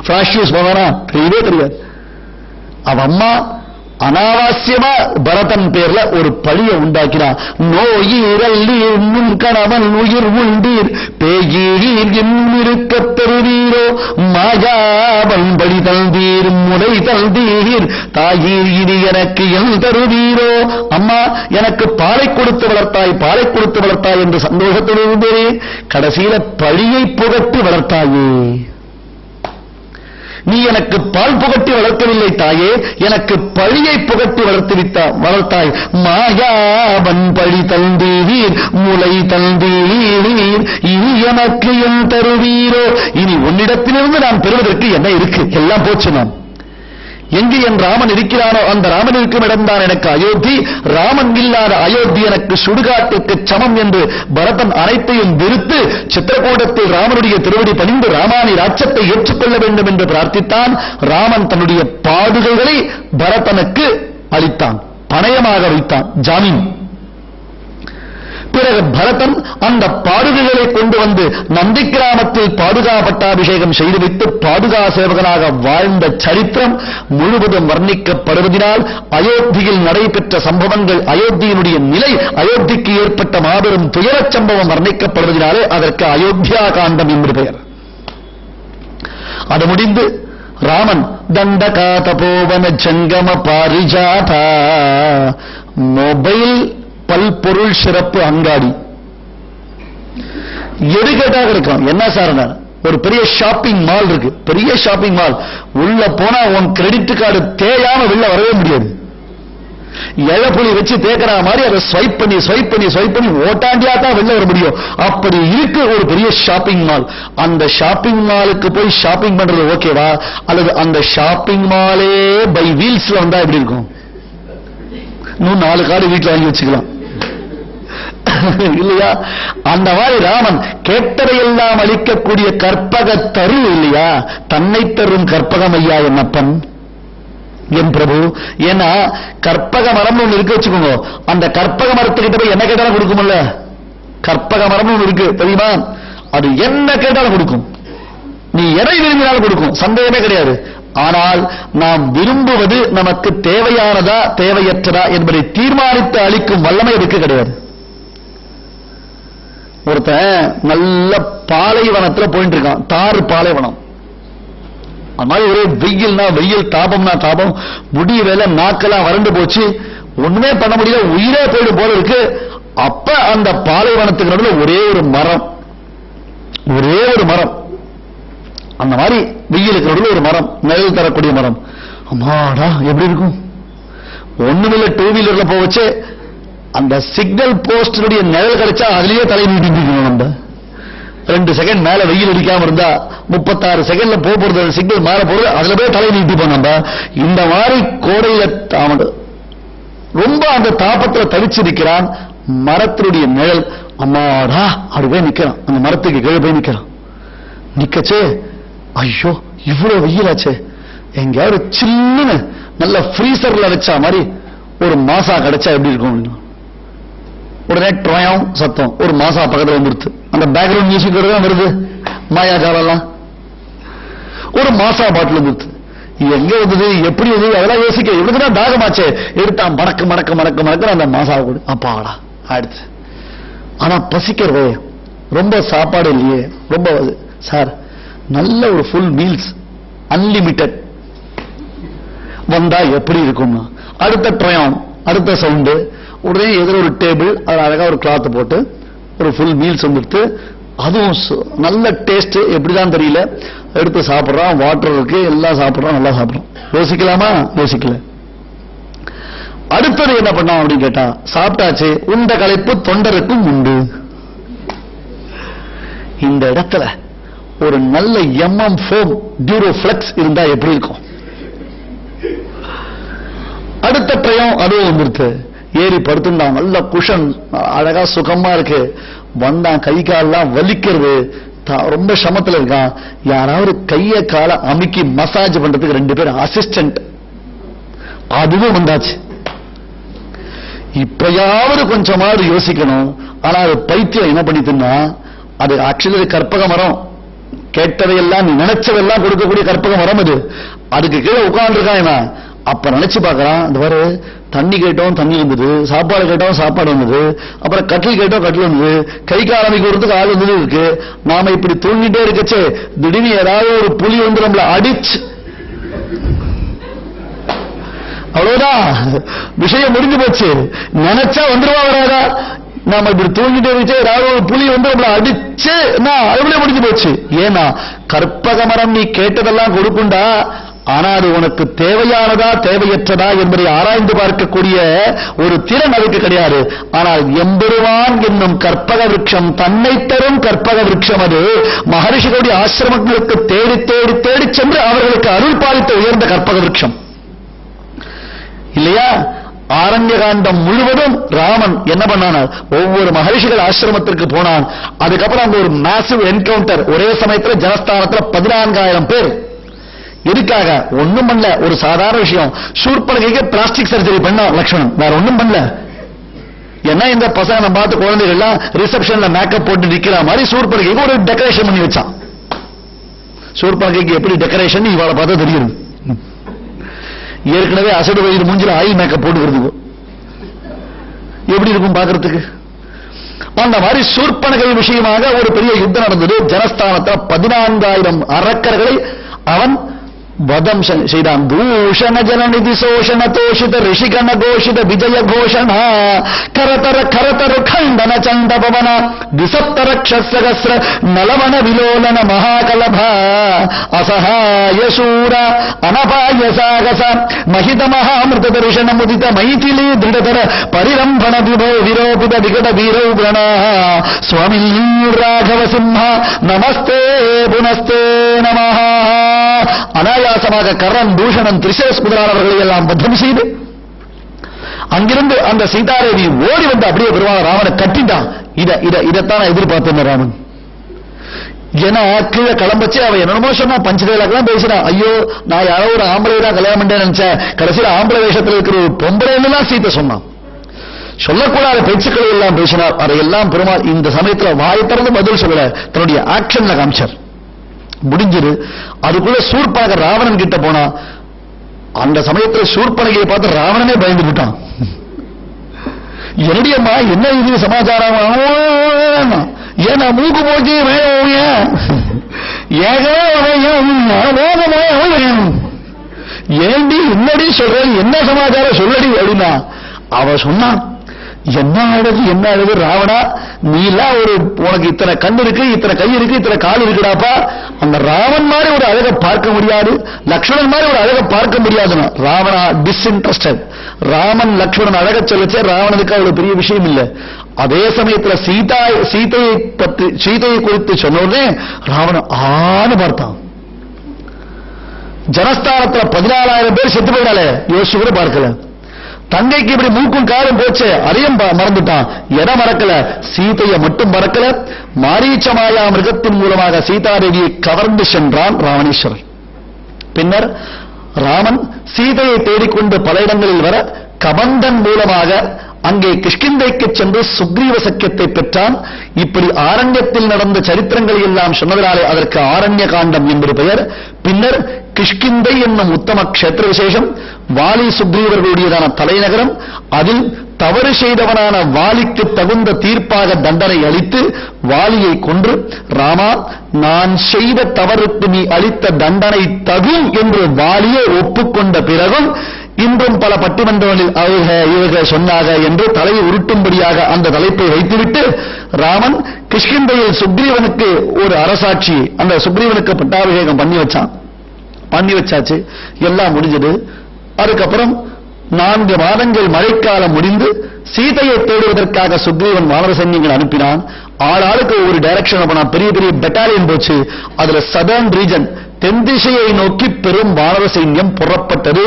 பிளாஷ் நியூஸ் போனானா, தெரியவே தெரியாது. அவ அம்மா அனாவசியமா பரதன் பேர்ல ஒரு பழிய உண்டாக்கினான். நோயீரல்லீர் முன் கணவன் உயிர் உண்டீர் பேயீர் இருக்க பெறுவீரோ மாயாவன் படி தந்தீர் முறை தந்தீர் தாயீர் இது எனக்கு என் தருவீரோ. அம்மா, எனக்கு பாலை கொடுத்து வளர்த்தாய், பாலை கொடுத்து வளர்த்தாய் என்று சந்தோஷத்தோடு இருந்தே கடைசியில பழியை புகட்டி வளர்த்தாயே. நீ எனக்கு பால் புகட்டி வளர்க்கவில்லை தாயே, எனக்கு பழியை புகட்டி வளர்த்தாய். மாயாவன் பழி தந்தீர் முளை தந்தீர் இனி எனக்கு என் தருவீரோ. இனி உன்னிடத்திலிருந்து நான் பெறுவதற்கு என்ன இருக்கு? எல்லாம் போச்சு. நான் எங்கு என் ராமன் இருக்கிறானோ அந்த ராமன் இருக்கும் இடம்தான் எனக்கு அயோத்தி. ராமன் இல்லாத அயோத்தி எனக்கு சுடுகாட்டுக்கு சமம் என்று பரதன் அனைத்தையும் வெறுத்து சித்திரக்கூடத்தில் ராமனுடைய திருவடி பணிந்து ராமானி ராஜ்யத்தை ஏற்றுக்கொள்ள வேண்டும் என்று பிரார்த்தித்தான். ராமன் தன்னுடைய பாதுகைகளை பரதனுக்கு அளித்தான், பணயமாக வைத்தான், ஜாமீன். பிறகு பரதன் அந்த பாதுகைகளை கொண்டு வந்து நந்தி கிராமத்தில் பாதுகா பட்டாபிஷேகம் செய்து வைத்து பாதுகா சேவகனாக வாழ்ந்த சரித்திரம் முழுவதும் வர்ணிக்கப்படுவதனால் அயோத்தியில் நடைபெற்ற சம்பவங்கள், அயோத்தியினுடைய நிலை, அயோத்திக்கு ஏற்பட்ட மாபெரும் துயரச் சம்பவம் வர்ணிக்கப்படுவதனாலே அதற்கு அயோத்தியா காண்டம் என்று பெயர். அது முடிந்து ராமன் தண்டகா தபோவன ஜங்கம பாரிஜாதா மொபைல் பல்பொருள் சிறப்பு அங்காடி எது கேட்டா கிடைக்கும். என்ன சார், ஒரு பெரிய ஷாப்பிங் மால் இருக்கு, பெரிய ஷாப்பிங் மால். உள்ள போனா உன் கிரெடிட் கார்டு தேயாம வெளில வரவே முடியாது. இழப்புலி வச்சு தேக்கிற மாதிரி அதை ஸ்வைப் பண்ணி ஓட்டாண்டியா தான் வெளில வர முடியும். அப்படி இருக்கு ஒரு பெரிய ஷாப்பிங் மால். அந்த ஷாப்பிங் மாலுக்கு போய் ஷாப்பிங் பண்றது ஓகேவா, அல்லது அந்த ஷாப்பிங் மாலே பை வீல்ஸ்ல வந்தா எப்படி இருக்கும்? இன்னும் 4 கார்டு வீட்டில் வாங்கி வச்சுக்கலாம் இல்லையா? அந்த மாதிரி ராமன் கேட்டதையெல்லாம் அளிக்கக்கூடிய கற்பக தரு இல்லையா, தன்னை தரும் கற்பகம் ஐயா என்னப்பன் என் பிரபு. ஏன்னா கற்பக மரம் ஒன்று இருக்கு வச்சுக்கோங்க, அந்த கற்பக மரத்துக்கிட்ட போய் என்ன கேட்டாலும் கொடுக்கும்ல. கற்பக மரம் ஒன்று இருக்கு தெரியுமா, அது என்ன கேட்டாலும் கொடுக்கும், நீ எதை விரும்பினாலும் கொடுக்கும், சந்தேகமே கிடையாது. ஆனால் நாம் விரும்புவது நமக்கு தேவையானதா தேவையற்றதா என்பதை தீர்மானித்து அளிக்கும் வல்லமை இதுக்கு கிடையாது. ஒருத்தன் நல்ல பாலைவனத்தில் போயிட்டு இருக்கான், தாறு பாலைவனம். அது மாதிரி ஒரே வெயில்னா வெயில், தாபம்னா தாபம், முடிய வேலை, நாக்கெல்லாம் வறண்டு போச்சு, ஒண்ணுமே பண்ண முடியல, உயிரே போயிடும் போல இருக்கு. அப்ப அந்த பாலைவனத்துக்கு நடுவில் ஒரே ஒரு மரம், அந்த மாதிரி வெயிலுக்கு நடுவில் ஒரு மரம், நிழல் தரக்கூடிய மரம். அம்மாடா எப்படி இருக்கும். ஒண்ணுமில்ல, 2 வீலர்ல போவச்சு அந்த சிக்னல் போஸ்டினுடைய நிழல் கிடைச்சா அதுலயே தலை நீட்டிட்டு நம்ம 2 செகண்ட் மேல வெயில் அடிக்காம இருந்தா 36 செகண்ட்ல போறது, சிக்னல் மேல போறது, அதுல போய் தலை நீட்டிப்போம் நம்ம. இந்த மாதிரி கோடையில ரொம்ப அந்த தாபத்துல தவிச்சிருக்கிறான். மரத்தினுடைய நிழல், அம்மாடா அப்படி போய் நிக்கிறான், அந்த மரத்துக்கு கீழே போய் நிக்கிறான். நிக்கச்சே ஐயோ இவ்வளவு வெயிலாச்சே, எங்கேயாவது சில்லுன்னு நல்ல ஃப்ரீசர்ல வச்சா மாதிரி ஒரு மாசா கிடைச்சா எப்படி இருக்கும்? உடனே ட்ரோயம் சத்தம், ஒரு மாசா பக்கத்துல வந்துருது. அந்த பேக்ரவுண்ட் மியூசிக் தான் வருது, மாயாஜாலெல்லாம். ஒரு மாசா பாட்டில் வந்துருது. எங்க வந்தது, எப்படி வந்தது, அதெல்லாம் யோசிக்க. இவனுக்குதான் தாகமாச்சே, எடுத்தான் மடக்கு மடக்கு மடக்கு மடக்கு அந்த மாசா கூட அப்பாடா ஆயிடுச்சு. ஆனா பசிக்கிறது, ரொம்ப சாப்பாடு இல்லையே, ரொம்ப சார் நல்ல ஒரு ஃபுல் மீல்ஸ் அன்லிமிட்டெட் வந்தா எப்படி இருக்கும்? அடுத்த ட்ரோயம், அடுத்த சவுண்டு, உடனே எதிர ஒரு டேபிள், அது அழகா ஒரு கிளாத் போட்டு ஒரு ஃபுல் மீல்ஸ் வந்துடுத்து. அதுவும் நல்ல டேஸ்ட், எப்படிதான் தெரியல. எடுத்து சாப்பிட்றான், வாட்டர் இருக்கு, எல்லாம் சாப்பிட்றான், நல்லா சாப்பிட்றான். யோசிக்கலாமா? யோசிக்கல. அடுத்தது என்ன பண்ணான் அப்படின்னு கேட்டா, சாப்பிட்டாச்சு, உண்ட களைப்பு தொண்டருக்கும் உண்டு. இந்த இடத்துல ஒரு நல்ல எம்எம் ஃபோம் டியூரோஃப்ளெக்ஸ் இருந்தா எப்படி இருக்கும்? அடுத்த ட்ரையம் அதுவும் வந்துருது. ஏறி படுத்துட்டான், நல்ல குஷன், அழகா சுகமா இருக்கு. வந்தான், கை காலெல்லாம் வலிக்கிறது, ரொம்ப சமத்துல இருக்கான். யாராவது கைய கால அமுக்கி மசாஜ் பண்றதுக்கு 2 பேர் அசிஸ்டன்ட், அதுவும் வந்தாச்சு. இப்பயாவது கொஞ்சமாவது யோசிக்கணும். ஆனா அது பைத்தியம் என்ன பண்ணிட்டுன்னா, அது ஆக்சுவலி கற்பக மரம், கேட்டதையெல்லாம் நினைச்சதெல்லாம் கொடுக்கக்கூடிய கற்பக மரம் அது. அதுக்கு கீழே உட்கார்ந்துருக்கான் இவன். அப்ப நினைச்சு பார்க்கறான், இந்த மாதிரி தண்ணி கேட்டோம் தண்ணி வந்தது, சாப்பாடு கேட்டோம் சாப்பாடு வந்தது, அப்புறம் கட்டில் கேட்டோம் கட்டில் வந்தது, கை காலமைக்கு வரதுக்கு ஆள் வந்தது இருக்கு. நாம இப்படி தூங்கிட்டே இருக்கச்சே திடீர்னு ஏதாவது ஒரு புலி வந்து நம்மள அடிச்சு, அவ்வளவுதான் விஷயம் முடிஞ்சு போச்சு. நினைச்சா வந்துருவா வராதா? நாம இப்படி தூங்கிட்டே இருந்துச்சு, ஏதாவது ஒரு புலி வந்து நம்மள அடிச்சு அதுக்குள்ளே முடிஞ்சு போச்சு. ஏன்னா கற்பக மரம் நீ கேட்டதெல்லாம் கொடுக்குண்டா, ஆனா அது உனக்கு தேவையானதா தேவையற்றதா என்பதை ஆராய்ந்து பார்க்கக்கூடிய ஒரு திறன் அதுக்கு கிடையாது. ஆனால் எம்பெருமான் என்னும் கற்பக விருட்சம், தன்னை தரும் கற்பக விருட்சம், அது மகரிஷிகளுடைய ஆசிரமங்களுக்கு தேடி தேடி தேடி சென்று அவர்களுக்கு அருள் பாலித்த உயர்ந்த கற்பக விருட்சம் இல்லையா? ஆரண்ய காண்டம் முழுவதும் ராமன் என்ன பண்ணான், ஒவ்வொரு மகரிஷிகள் ஆசிரமத்திற்கு போனான். அதுக்கப்புறம் அங்க ஒரு மேசிவ் என்கவுண்டர், ஒரே சமயத்தில் ஜனஸ்தானத்தில் 14,000 பேர். எதுக்காக? ஒண்ணும் பண்ணல, ஒரு சாதாரண விஷயம். சூர்பனகைக்கு பிளாஸ்டிக் சர்ஜரி பண்ண லட்சுமணன், வேற ஒண்ணும் பண்ணல. ஏன்னா இந்த பசங்க நம்ம பார்த்து குழந்தைகள்லாம் ரிசப்ஷன்ல மேக்கப் போட்டு நிக்கிற மாதிரி சூர்பனகைக்கு ஒரு டெக்கரேஷன் பண்ணி வச்சான். சூர்பனகைக்கு எப்படி டெக்கரேஷன் இவாளை பார்த்தா தெரியும். ஏற்கனவே அசடு வயிறு மூஞ்சில ஆயில் மேக்கப் போட்டுக்கிறதுக்கு எப்படி இருக்கும் பாக்குறதுக்கு? அந்த மாதிரி சூர்பனகை விஷயமாக ஒரு பெரிய யுத்தம் நடந்தது. ஜனஸ்தானத்தில் 14,000 அரக்கர்களை அவன் வதம் செய்தான். தூஷண ஜனநிதி சோஷண தோஷித ரிஷிகண கோஷித விஜய கோஷண கரதர கரதரு கண்டன சண்ட பவன திசப்தரக்ஷசகஸ்ர நலவன விலோலன மகாகலப அசகாய சூர அனபாய சாகச மகித மகாமிருத தரிசன முதித மைதிலி திருடதர பரிரம்பண விபோ விரோபித விகட வீரௌகண சுவாமி ராഘவ சிம்ம நமஸ்தே புனஸ்தே நமஹ. அனாயாசமாக கர்ணன், தூஷணன், திரிசேஸ் முதலானவர்களை எல்லாம் பத்தம் செய்து அங்கிருந்து அந்த சீதாதேவி ஓடி வந்து அப்படியே பெருமாள் ராமனை கட்டிட்டான். இதைத்தான் எதிர்பார்த்தேன் ராமன். ஏன்னா கீழே கிளம்பச்சு அவன் என்னமோ சொன்னா, பஞ்சதேலாக்கெல்லாம் பேசினான். ஐயோ நான் யாரோ ஒரு ஆம்பளை தான் கல்யாணம் பண்ணேன்னு நினைச்சேன், கடைசியில் ஆம்பளை வேஷத்தில் இருக்கிற ஒரு பொம்பளைன்னு தான் சீத்தை சொன்னான். சொல்லக்கூடாத பேச்சுக்களை எல்லாம் பேசினார். அதையெல்லாம் பெருமாள் இந்த சமயத்தில் வாய் திறந்து பதில் சொல்லல, தன்னுடைய ஆக்ஷன்ல காமிச்சார். முடிஞ்சது. அதுக்குள்ள சூர்பனக ராவணன் கிட்ட போனா, அந்த சமயத்தில் சூர்பனகையை பார்த்து ராவணனே பயந்து விட்டான். என்னடியம்மா என்ன இது சமாச்சாரம்? ஏன்னா மூக்கு போச்சு ஏண்டி என்னடி சொல்ற, என்ன சமாச்சாரம் சொல்லடி அப்படின்னா அவ சொன்னான். என்ன அழகு ராவணா, நீ எல்லாம் ஒரு, உனக்கு இத்தனை கண் இருக்கு, இத்தனை கை இருக்கு, இத்தனை கால் இருக்குடாப்பா. அந்த ராவன் மாதிரி ஒரு அழகை பார்க்க முடியாது, லக்ஷ்மணன் மாதிரி ஒரு அழகை பார்க்க முடியாதுன்னா ராவணா டிஸ்இன்ட்ரெஸ்டட். ராமன் லக்ஷ்மணன் அழக சொல்லச்சே ராவணனுக்கு அவ்வளவு பெரிய விஷயம் இல்லை. அதே சமயத்தில் சீதையை குறித்து சொன்னோடனே ராவணன் ஆன்னு பார்த்தான். ஜனஸ்தானத்தில் 14,000 பேர் செத்து போயிடாலே, யோசிச்சு கூட பார்க்கல. தங்கைக்கு இப்படி மூக்கும் காலம் போச்சு, அதையும் மறந்துட்டான். எதை மறக்கல? சீதையை மட்டும் மறக்கல. மாரீச்சமாயா மிருகத்தின் மூலமாக சீதாதேவியை கவர்ந்து சென்றான் ராவணேஸ்வரன். பின்னர் ராமன் சீதையை தேடிக்கொண்டு பல இடங்களில் வர கபந்தன் மூலமாக அங்கே கிஷ்கிந்தைக்கு சென்று சுக்ரீவ சக்கியத்தை பெற்றான். இப்படி ஆரண்யத்தில் நடந்த சரித்திரங்களை எல்லாம் சொன்னதனாலே அதற்கு ஆரண்ய காண்டம் என்று பெயர். பின்னர் கிஷ்கிந்தை என்னும் உத்தம க்ஷேத்திர விசேஷம், வாலி சுக்ரீவர்களுடையதான தலைநகரம். அதில் தவறு செய்தவனான வாலிக்கு தகுந்த தீர்ப்பாக தண்டனை அளித்து வாலியை கொன்று, ராமா, நான் செய்த தவறுக்கு நீ அளித்த தண்டனை தகும் என்று வாலியை ஒப்புக்கொண்ட பிறகும் இன்றும் பல பட்டிமன்றங்களில் இவர்கள் சொன்னாக என்று தலையை உருட்டும்படியாக அந்த தலைப்பை வைத்துவிட்டு ராமன் கிஷ்கிந்தையில் சுக்ரீவனுக்கு ஒரு அரசாட்சி, அந்த சுக்ரீவனுக்கு பட்டாபிஷேகம் பண்ணி வச்சாச்சு. எல்லாம் முடிஞ்சது. அதுக்கப்புறம் 4 மாதங்கள் மழைக்காலம் முடிந்து சீதையை தேடுவதற்காக சுக்ரீவன் வானர சைன்யங்கள் அனுப்பினான். ஆளாளுக்கு ஒரு டைரக்ஷன் போனான். பெரிய பெரிய பெட்டாலியன் போச்சு. அதுல சதர்ன் ரீஜன் தென் திசையை நோக்கி பெரும் வானர சைன்யம் புறப்பட்டது.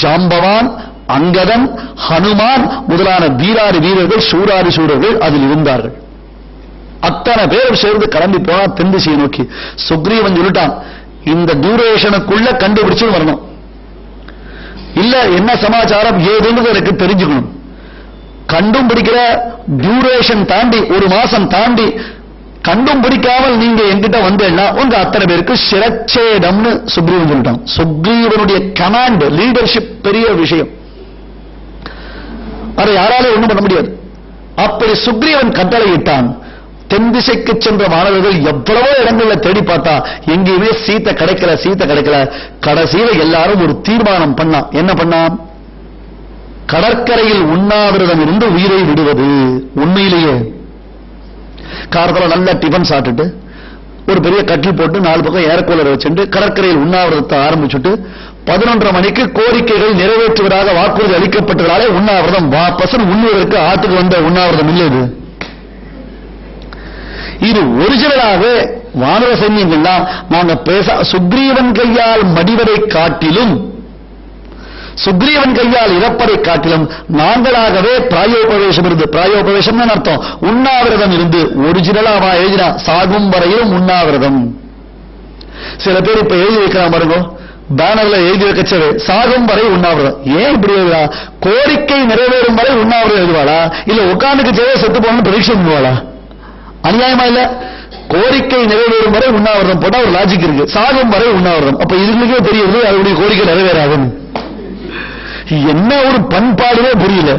ஜாம்பவான், அங்கதன், ஹனுமான் முதலான வீராதி வீரர்கள், சூராதி சூரர்கள் அதில் இருந்தார்கள். அத்தனை பேர் சேர்ந்து கிளம்பி போனா தென் திசையை நோக்கி. சுக்ரீவன் சொல்லிட்டான், இந்த டியூரேஷனுக்குள்ள கண்டுபிடிச்சு வரணும், இல்ல என்ன சமாச்சாரம் ஏதுன்னு எனக்கு தெரிஞ்சுக்கணும். கண்டும் பிடிக்கிற டியூரேஷன் தாண்டி 1 மாசம் தாண்டி கண்டும் பிடிக்காமல் நீங்க என்கிட்ட வந்தேன்னா உங்க அத்தனை பேருக்கு சிரச்சேதம்னு சுக்ரீவன் சொல்லிட்டான். சுக்ரீவனுடைய கமாண்ட், லீடர்ஷிப் பெரிய விஷயம், அதை யாராலும் ஒண்ணும் பண்ண முடியாது. அப்படி சுக்ரீவன் கட்டளையிட்டான். தென் திசைக்கு சென்ற மாணவர்கள் எவ்வளவோ இடங்கள்ல தேடி பார்த்தா எங்கேயுமே சீத்தை கிடைக்கல. கடைசியில எல்லாரும் ஒரு தீர்மானம் பண்ணா. என்ன பண்ணா? கடற்கரையில் உண்ணாவிரதம் இருந்து உயிரை விடுவது. உண்மையிலேயே காரத்தில் நல்ல டிஃபன் சாப்பிட்டுட்டு ஒரு பெரிய கட்டில் போட்டு 4 பக்கம் ஏர்கூலர் வச்சுட்டு கடற்கரையில் உண்ணாவிரதத்தை ஆரம்பிச்சுட்டு 11:30 மணிக்கு கோரிக்கைகள் நிறைவேற்றுவதாக வாக்குறுதி அளிக்கப்பட்டதாலே உண்ணாவிரதம் வாபசன் உண்ணுவதற்கு ஆட்டுக்கு வந்த உண்ணாவிரதம் இல்லை. இது ஒரிஜினலாக வானர சைன்யங்கள்லாம் நாங்க சுக்ரீவன் கையால் மடிவதை காட்டிலும், சுக்ரீவன் கையால் இறப்பதை காட்டிலும் நாங்களாகவே பிராயோபவேசம் இருந்து, பிராயோபவேசம் அர்த்தம் உண்ணாவிரதம் இருந்து, ஒரிஜினலா எழுதினா சாகும் வரையிலும் உண்ணாவிரதம். சில பேர் இப்ப எழுதி வைக்கிறான் பாருங்க, பேனர்ல எழுதி வைக்கச்சவே சாகும் வரை உண்ணாவிரதம். ஏன் இப்படி எழுதுறா? கோரிக்கை நிறைவேறும் வரை உண்ணாவிரதம் எழுதுவாளா, இல்ல உட்காந்துக்கு சேவை செத்து போகணும்னு பிரதீட்சை பண்ணுவாளா? அநியாயமா இல்ல? கோரிக்கை நிறைவேறும் வரை உண்ணாவிரதம் போட்டா ஒரு லாஜிக் இருக்கு. சாகும் வரை உண்ணாவிரதம். அப்ப இதுங்களுக்கே தெரியுது அவருடைய கோரிக்கை நிறைவேறாதுன்னு. என்ன ஒரு பண்பாடுவே புரியல.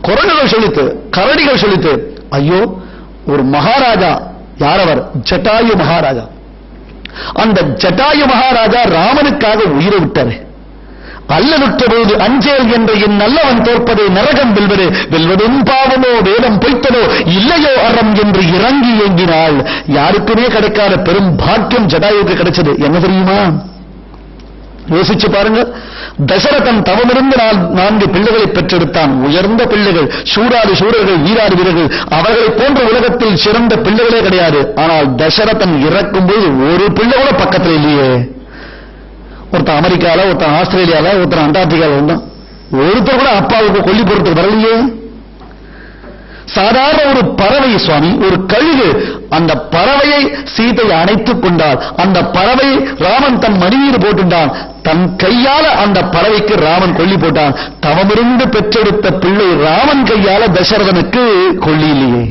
குரங்குகள் சொல்லித்து, கரடிகள் சொல்லித்து. ஐயோ, ஒரு மகாராஜா, யாரவர்? ஜட்டாயு மகாராஜா. அந்த ஜட்டாயு மகாராஜா ராமனுக்காக உயிரை விட்டாரு. அல்லலுற்ற பொழுது அஞ்சேல் என்ற என் நல்லவன் தோற்பதை நரகம் வெல்வது, வெல்வதும் பாவமோ வேதம் பொய்த்ததோ இல்லையோ அறம் என்று இறங்கி ஏங்கினாள். யாருக்குமே கிடைக்காத பெரும் பாக்கியம் ஜடாயுக்கு கிடைச்சது. என்ன தெரியுமா? யோசிச்சு பாருங்க. தசரதன் தவமிருந்து 4 பிள்ளைகளை பெற்றெடுத்தான். உயர்ந்த பிள்ளைகள், சூராதி சூரர்கள், வீராதி வீரர்கள். அவர்களை போன்ற உலகத்தில் சிறந்த பிள்ளைகளே கிடையாது. ஆனால் தசரதன் இறக்கும் போது ஒரு பிள்ளை கூட பக்கத்தில் இல்லையே. ஒருத்தன் அமெரிக்கால, ஒருத்தன் ஆஸ்திரேலியால, ஒருத்தன் அண்டார்டிகால இருந்தான். ஒருத்தர் கூட அப்பாவுக்கு கொல்லி பொறுத்து வரலையே. சாதாரண ஒரு பறவை சுவாமி, ஒரு கழுகு, அந்த பறவையை சீதை அணைத்துக் கொண்டால், அந்த பறவையை ராமன் தன் மடிமீது போட்டுட்டான். தன் கையால அந்த பறவைக்கு ராமன் கொல்லி போட்டான். தவமிருந்து பெற்றெடுத்த பிள்ளை ராமன் கையால தசரதனுக்கு கொல்லி இல்லையே.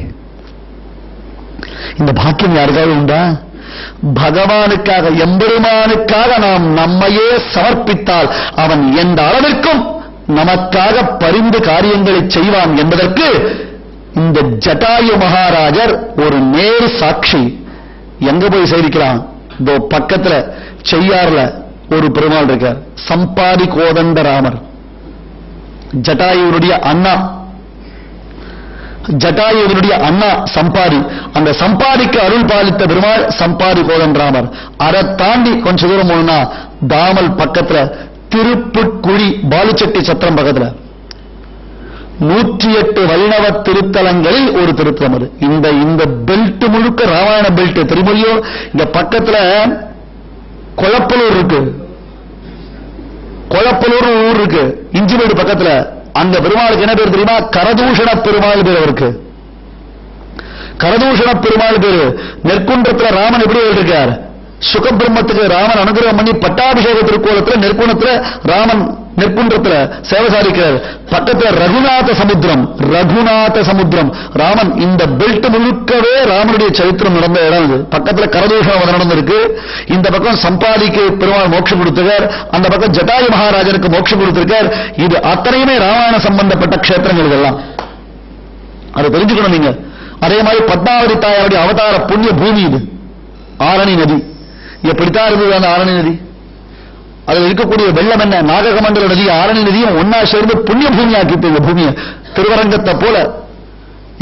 இந்த பாக்கியம் யாருக்காவது உண்டா? பகவானுக்காக, எம்பெருமானுக்காக நாம் நம்மையே சமர்ப்பித்தால் அவன் எந்த அளவிற்கும் நமக்காக பரிந்து காரியங்களை செய்வான் என்பதற்கு இந்த ஜட்டாயு மகாராஜர் ஒரு நேர் சாட்சி. எங்க போய் சேவிக்கிறான்? இதோ பக்கத்துல செய்யார்ல ஒரு பெருமாள் இருக்கார், சம்பாதி கோதண்ட ராமர், ஜட்டாயுடைய அண்ணா. ஜட்டாயுடைய அண்ணா சம்பாதி. அந்த சம்பாதிக்கு அருள் பாலித்த பெருமாள் சம்பாதி கோதண்டராமர். அதை தாண்டி கொஞ்ச தூரம் போனா தாமல் பக்கத்துல திருப்புட்குழி பாலுச்செட்டி சத்திரம் பக்கத்துல 108 வைணவ திருத்தலங்களில் ஒரு திருத்தலம் அது. இந்த பெல்ட் முழுக்க ராமாயண பெல்ட் திருமொழியோ. இந்த பக்கத்துல கொளப்பலூர் இருக்கு, கொளப்பலூர் ஊர் இருக்கு, இஞ்சிமேடு பக்கத்துல. அந்த பெருமாளுக்கு என்ன பேர் தெரியுமா? கரதூஷண பெருமாள் பேர். அவருக்கு கரதூஷண பெருமாள் பேரு. நெற்குன்றத்துல ராமன் எப்படி இருக்கார்? சுகபிரம்மத்துக்கு ராமன் அனுகிரகம் பண்ணி பட்டாபிஷேக திருக்கோலத்துல நெற்குணத்துல ராமன் நெற்குன்றத்துல சேவசாரிக்கிறார். பக்கத்துல ரகுநாத சமுத்திரம். ராமன் இந்த பெல்ட் முழுக்கவே ராமனுடைய சரித்திரம் நடந்த இடம் இது. பக்கத்துல கரதூஷணம் நடந்திருக்கு. இந்த பக்கம் சம்பாதிக்கு பெருமாள் மோட்சம் கொடுத்திருக்கார், அந்த பக்கம் ஜட்டாயு மகாராஜனுக்கு மோட்சம் கொடுத்திருக்கார். இது அத்தனையுமே ராமாயண சம்பந்தப்பட்ட கஷேத்திரங்கள். இதெல்லாம் அதை தெரிஞ்சுக்கணும் நீங்க. அதே மாதிரி பத்மாவதி தாயாருடைய அவதார புண்ணிய பூமி இது ஆரணி நதி. எப்படித்தான் இருந்தது அந்த ஆரணி நதி? அதில் இருக்கக்கூடிய வெள்ளம் என்ன, நாககமண்டல நதி ஆரணி நதியும் ஒன்னா சேர்ந்து புண்ணிய பூமி ஆக்கிட்டு இந்த பூமியை திருவரங்கத்தை போல.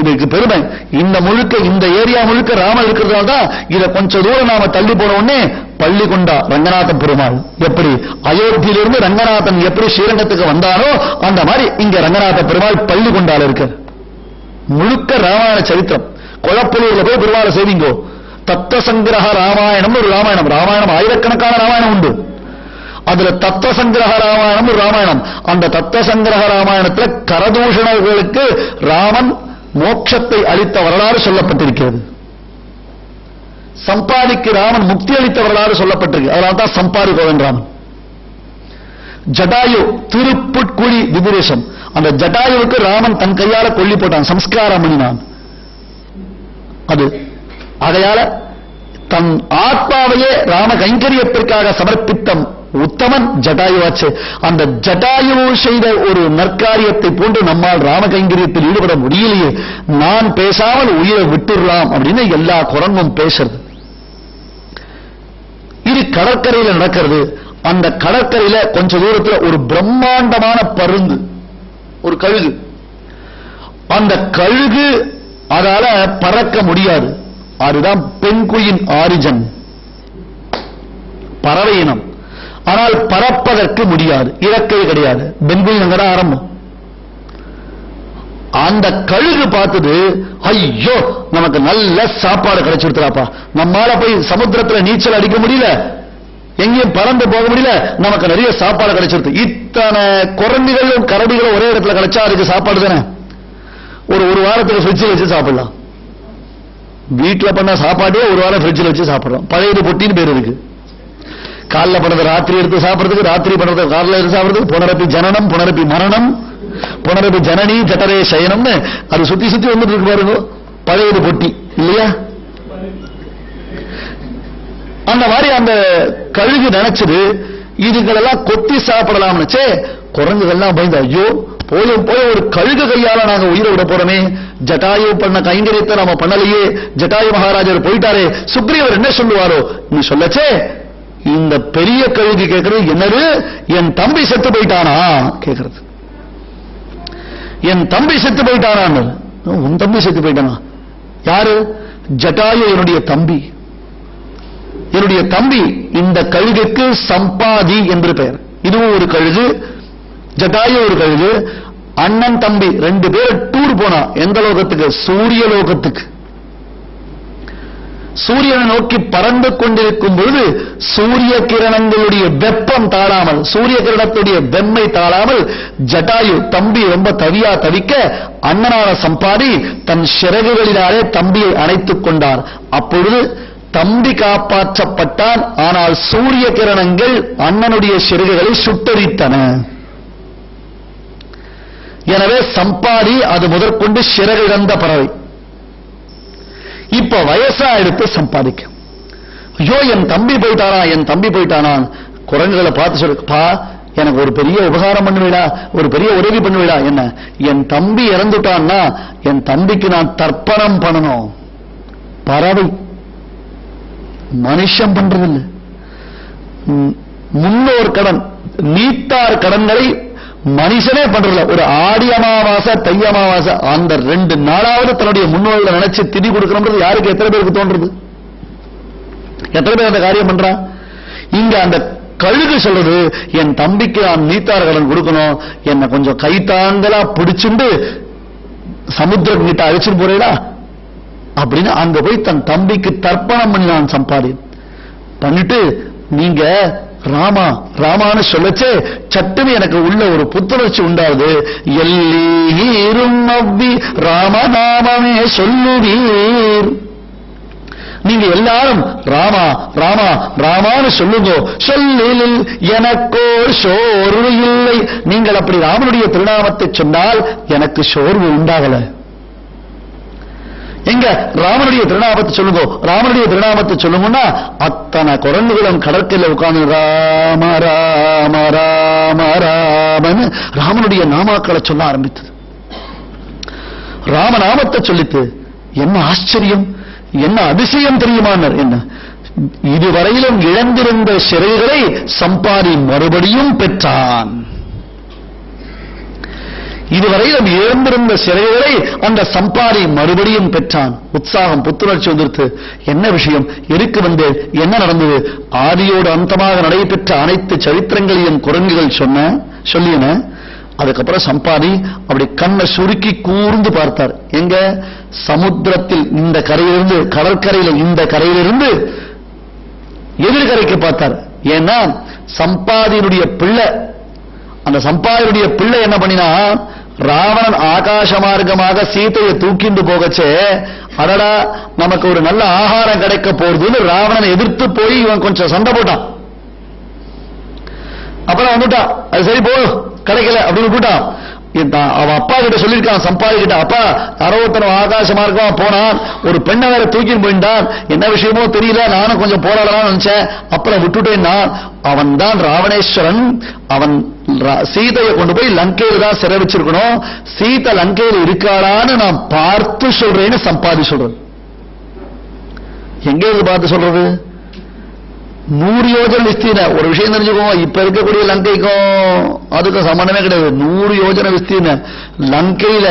இதுக்கு பெருமை. இந்த முழுக்க இந்த ஏரியா முழுக்க ராமன் இருக்கிறதுனால தான் இதை கொஞ்சம் தூரம் நாம தள்ளி போன உடனே பள்ளி கொண்டா ரங்கநாத பெருமாள். எப்படி அயோத்தியிலிருந்து ரங்கநாதன் எப்படி ஸ்ரீரங்கத்துக்கு வந்தானோ அந்த மாதிரி இங்க ரங்கநாத பெருமாள் பள்ளி கொண்டால இருக்க. முழுக்க ராமாயண சரித்திரம். கொளப்பலூர்ல போய் பெருமாளை சேவிங்கோ. தத்துவ சங்கிரக ராமாயணம் ஒரு ராமாயணம் ஆயிரக்கணக்கான ராமாயணம் உண்டு. அதுல தத்துவ சங்கிரக ராமாயணம் ஒரு ராமாயணம். அந்த தத்துவ சங்கிரக ராமாயணத்துல கரதூஷணர்களுக்கு ராமன் மோட்சத்தை அளித்த வரலாறு சொல்லப்பட்டிருக்கிறது. சம்பாதிக்கு ராமன் முக்தி அளித்த வரலாறு சொல்லப்பட்டிருக்கு. அதனால்தான் சம்பாதி கோவன் ராமன். ஜட்டாயு திருப்புட்குழி விபுரேசம். அந்த ஜட்டாயுவுக்கு ராமன் தன் கையால கொல்லி போட்டான், சம்ஸ்காரம் பண்ணினான். அது அதையால தன் ஆத்மாவையே ராம கைங்கரியத்திற்காக சமர்ப்பித்த உத்தமன் ஜட்டாயுவாச்சு. அந்த ஜட்டாயு செய்த ஒரு நற்காரியத்தை போன்று நம்மால் ராம கைங்கரியத்தில் ஈடுபட முடியலையே, நான் பேசாமல் உயிரை விட்டுடலாம் அப்படின்னு எல்லா குரங்கும் பேசுறது. இது கடற்கரையில் நடக்கிறது. அந்த கடற்கரையில கொஞ்ச தூரத்தில் ஒரு பிரம்மாண்டமான பருந்து, ஒரு கழுகு. அந்த கழுகு அதால பறக்க முடியாது. அதுதான் பெண்குயின் ஆரிஜன், பறவை இனம். ஆனால் பறப்பதற்கு முடியாது, இறக்கை கிடையாது. பெண்குயின் அங்கதான் ஆரம்பம். அந்த கழுகு பார்த்தது, ஐயோ நமக்கு நல்ல சாப்பாடு கிடைச்சிருக்கிறாப்பா, நம்மால போய் சமுத்திரத்துல நீச்சல் அடிக்க முடியல, எங்கேயும் பறந்து போக முடியல, நமக்கு நிறைய சாப்பாடு கிடைச்சிருக்கு. இத்தனை குரங்குகளும் கரடிகளும் ஒரே இடத்துல கிடைச்சா அதுக்கு சாப்பாடு தானே. ஒரு வாரத்துக்கு ஃப்ரிட்ஜில் வச்சு சாப்பிடலாம். வீட்டில் பண்ண சாப்பாடே ஒரு வாரம் ஃப்ரிட்ஜில் வச்சு சாப்பிடலாம். பழையது பொட்டின்னு பேர் இருக்கு. காலைல பண்ணது ராத்திரி எடுத்து சாப்பிடுறதுக்கு, ராத்திரி பண்றது காலைல எடுத்து சாப்பிடுறதுக்கு, புனரப்பி ஜனனம் புனரப்பி மரணம் புனரப்பி ஜனனி ஜட்டரே சயனம்னு அது சுத்தி சுத்தி வந்துட்டு இருக்கு பாருங்க. பழையது பொட்டி இல்லையா? அந்த மாதிரி அந்த கழுகு நினைச்சது இதுகளெல்லாம் கொத்தி சாப்பிடலாம்னுச்சே. குரங்குகள்லாம் பயந்து, ஐயோ போய் ஒரு கழுகு கையால நாங்க உயிரை விட போறோமே, ஜட்டாயு பண்ண கைங்கரியத்தை நாம பண்ணலையே, ஜட்டாயு மகாராஜர் போயிட்டாரே, சுக்ரீவர் என்ன சொல்லுவாரோ நீ சொல்லச்சே. இந்த பெரிய கழுகு கேட்கறது என்னது, என் தம்பி செத்து போயிட்டானா கேட்கறது. என் தம்பி செத்து போயிட்டானா? உன் தம்பி செத்து போயிட்டானா? யாரு? ஜட்டாயு என்னுடைய தம்பி. என்னுடைய தம்பி. இந்த கழுகுக்கு சம்பாதி என்று பெயர். இதுவும் ஒரு கழுகு, ஜட்டாயு ஒரு கழுகு. அண்ணன் தம்பி ரெண்டு பேர் டூர் போனா. எந்த லோகத்துக்கு? சூரிய லோகத்துக்கு. சூரியனை நோக்கி பறந்து கொண்டிருக்கும் பொழுது சூரிய கிரணங்களுடைய வெப்பம் தாழாமல், சூரிய கிரணத்துடைய வெம்மை தாழாமல் ஜட்டாயு தம்பி ரொம்ப தவிக்க அண்ணனான சம்பாதி தன் சிறகுகளினாலே தம்பியை அணைத்துக் கொண்டார். அப்பொழுது தம்பி காப்பாற்றப்பட்டான். ஆனால் சூரிய கிரணங்கள் அண்ணனுடைய சிறகுகளை சுட்டரித்தன. எனவே சம்பாதி அது முதற்கொண்டு சிறகிழந்த பறவை. இப்ப வயசா எடுத்து சம்பாதிக்க, ஐயோ என் தம்பி போயிட்டானா, என் தம்பி போயிட்டானா. குரங்குகளை பார்த்து சொல்லுப்பா, எனக்கு ஒரு பெரிய உபகாரம் பண்ணுவீடா, ஒரு பெரிய உதவி பண்ணுவீடா. என்ன? என் தம்பி இறந்துட்டான்னா என் தம்பிக்கு நான் தர்ப்பணம் பண்ணணும். பறவை மனுஷன் பண்றதில்லை. முன்னோர் கடன், நீத்தார் கடன்களை மனுஷனே பண்றதில்ல. ஒரு ஆடி அமாவாசை தை அமாவாசை அந்த 2 நாளாவது தன்னுடைய முன்னோர்களை நினைச்சு திதி கொடுக்கணும்ன்றது யாருக்கு, எத்தனை பேருக்கு தோன்றது? எத்தனை பேர் அந்த காரியம் பண்றா? இங்க அந்த கழுகு சொல்றது, என் தம்பிக்கு நான் நீத்தார் கடன் கொடுக்கணும், என்ன கொஞ்சம் கைத்தாங்கலா பிடிச்சுண்டு சமுத்திரம் கிட்ட அழிச்சுட்டு போறீடா அப்படின்னு அங்க போய் தன் தம்பிக்கு தர்ப்பணம் பண்ணி நான் சம்பாதி பண்ணிட்டு, நீங்க ராமான்னு சொல்லச்சே சட்டுன்னு எனக்கு உள்ள ஒரு புத்துணர்ச்சி உண்டாது. எல்லீரும் அவ்வி ராமநாமமே சொல்லுவீர். நீங்க எல்லாரும் ராமா ராமா ராமான்னு சொல்லுங்க, சொல்லில் எனக்கோர் சோர்வு இல்லை. நீங்கள் அப்படி ராமனுடைய திருநாமத்தை சொன்னால் எனக்கு சோர்வு உண்டாகல. எங்க ராமனுடைய திருநாமத்தை சொல்லுங்க, ராமனுடைய திருநாமத்தை சொல்லுங்கன்னா அத்தனை குரங்குகளும் கடற்கரையில் உட்கார்ந்து ராம ராம ராம ராமன்னு ராமனுடைய நாமாக்களை சொல்ல ஆரம்பித்தது. ராமநாமத்தை சொல்லித்து என்ன ஆச்சரியம், என்ன அதிசயம் தெரியுமானார். என்ன இதுவரையிலும் இழந்திருந்த சிறைகளை சம்பாதி மறுபடியும் பெற்றான். இதுவரையிலும் இழந்திருந்த சிறைகளை அந்த சம்பாதி மறுபடியும் பெற்றான். உற்சாகம், புத்துணர்ச்சி வந்துருத்து. என்ன விஷயம், எதுக்கு வந்து என்ன நடந்தது? ஆதியோடு அந்தமாக நடைபெற்ற அனைத்து சரித்திரங்களையும் குரங்குகள் சொல்லின. அதுக்கப்புறம் சம்பாதி அப்படி கண்ணை சுருக்கி கூர்ந்து பார்த்தார். எங்க சமுத்திரத்தில் இந்த கரையிலிருந்து, கடற்கரையில இந்த கரையிலிருந்து எதிர்கரைக்கு பார்த்தார். ஏன்னா சம்பாதியினுடைய பிள்ளை, அந்த சம்பாதியுடைய பிள்ளை என்ன பண்ணினா, ராவணன் ஆகாச மார்க்கமாக சீதையை தூக்கிண்டு போகச்சே, அடடா நமக்கு ஒரு நல்ல ஆகாரம் கிடைக்க போறதுன்னு ராவணனை எதிர்த்து போய் இவன் கொஞ்சம் சண்டை போட்டான். அப்புறம் வந்துட்டான், அது சரி போ கிடைக்கல அப்படின்னு போட்டான். அவன் அப்பா கிட்ட சொல்லியிருக்கான், சம்பாதி கிட்ட, அப்பா யாரோ ஒருத்தன் ஆகாச மார்க்கமா போனான், ஒரு பெண்ணை வேற தூக்கிட்டு போயிட்டான், என்ன விஷயமோ தெரியல, நானும் கொஞ்சம் போராடலாம்னு நினைச்சேன், அப்புறம் விட்டுட்டேன்னா. அவன் தான் ராவணேஸ்வரன். அவன் சீதையை கொண்டு போய் லங்கையில் தான் சிறை வச்சிருக்கணும், சீதை லங்கையில் இருக்காளான்னு நான் பார்த்து சொல்றேன்னு சம்பாதி சொல்றது. எங்க இருந்து பார்த்து சொல்றது? 100 யோஜனை விஸ்தீர்ண. ஒரு விஷயம் தெரிஞ்சுக்கோங்க, இப்ப இருக்கக்கூடிய லங்கைக்கும் அதுக்கும் சம்பந்தமே கிடையாது. 100 யோஜனை விஸ்தீர்ண லங்கையில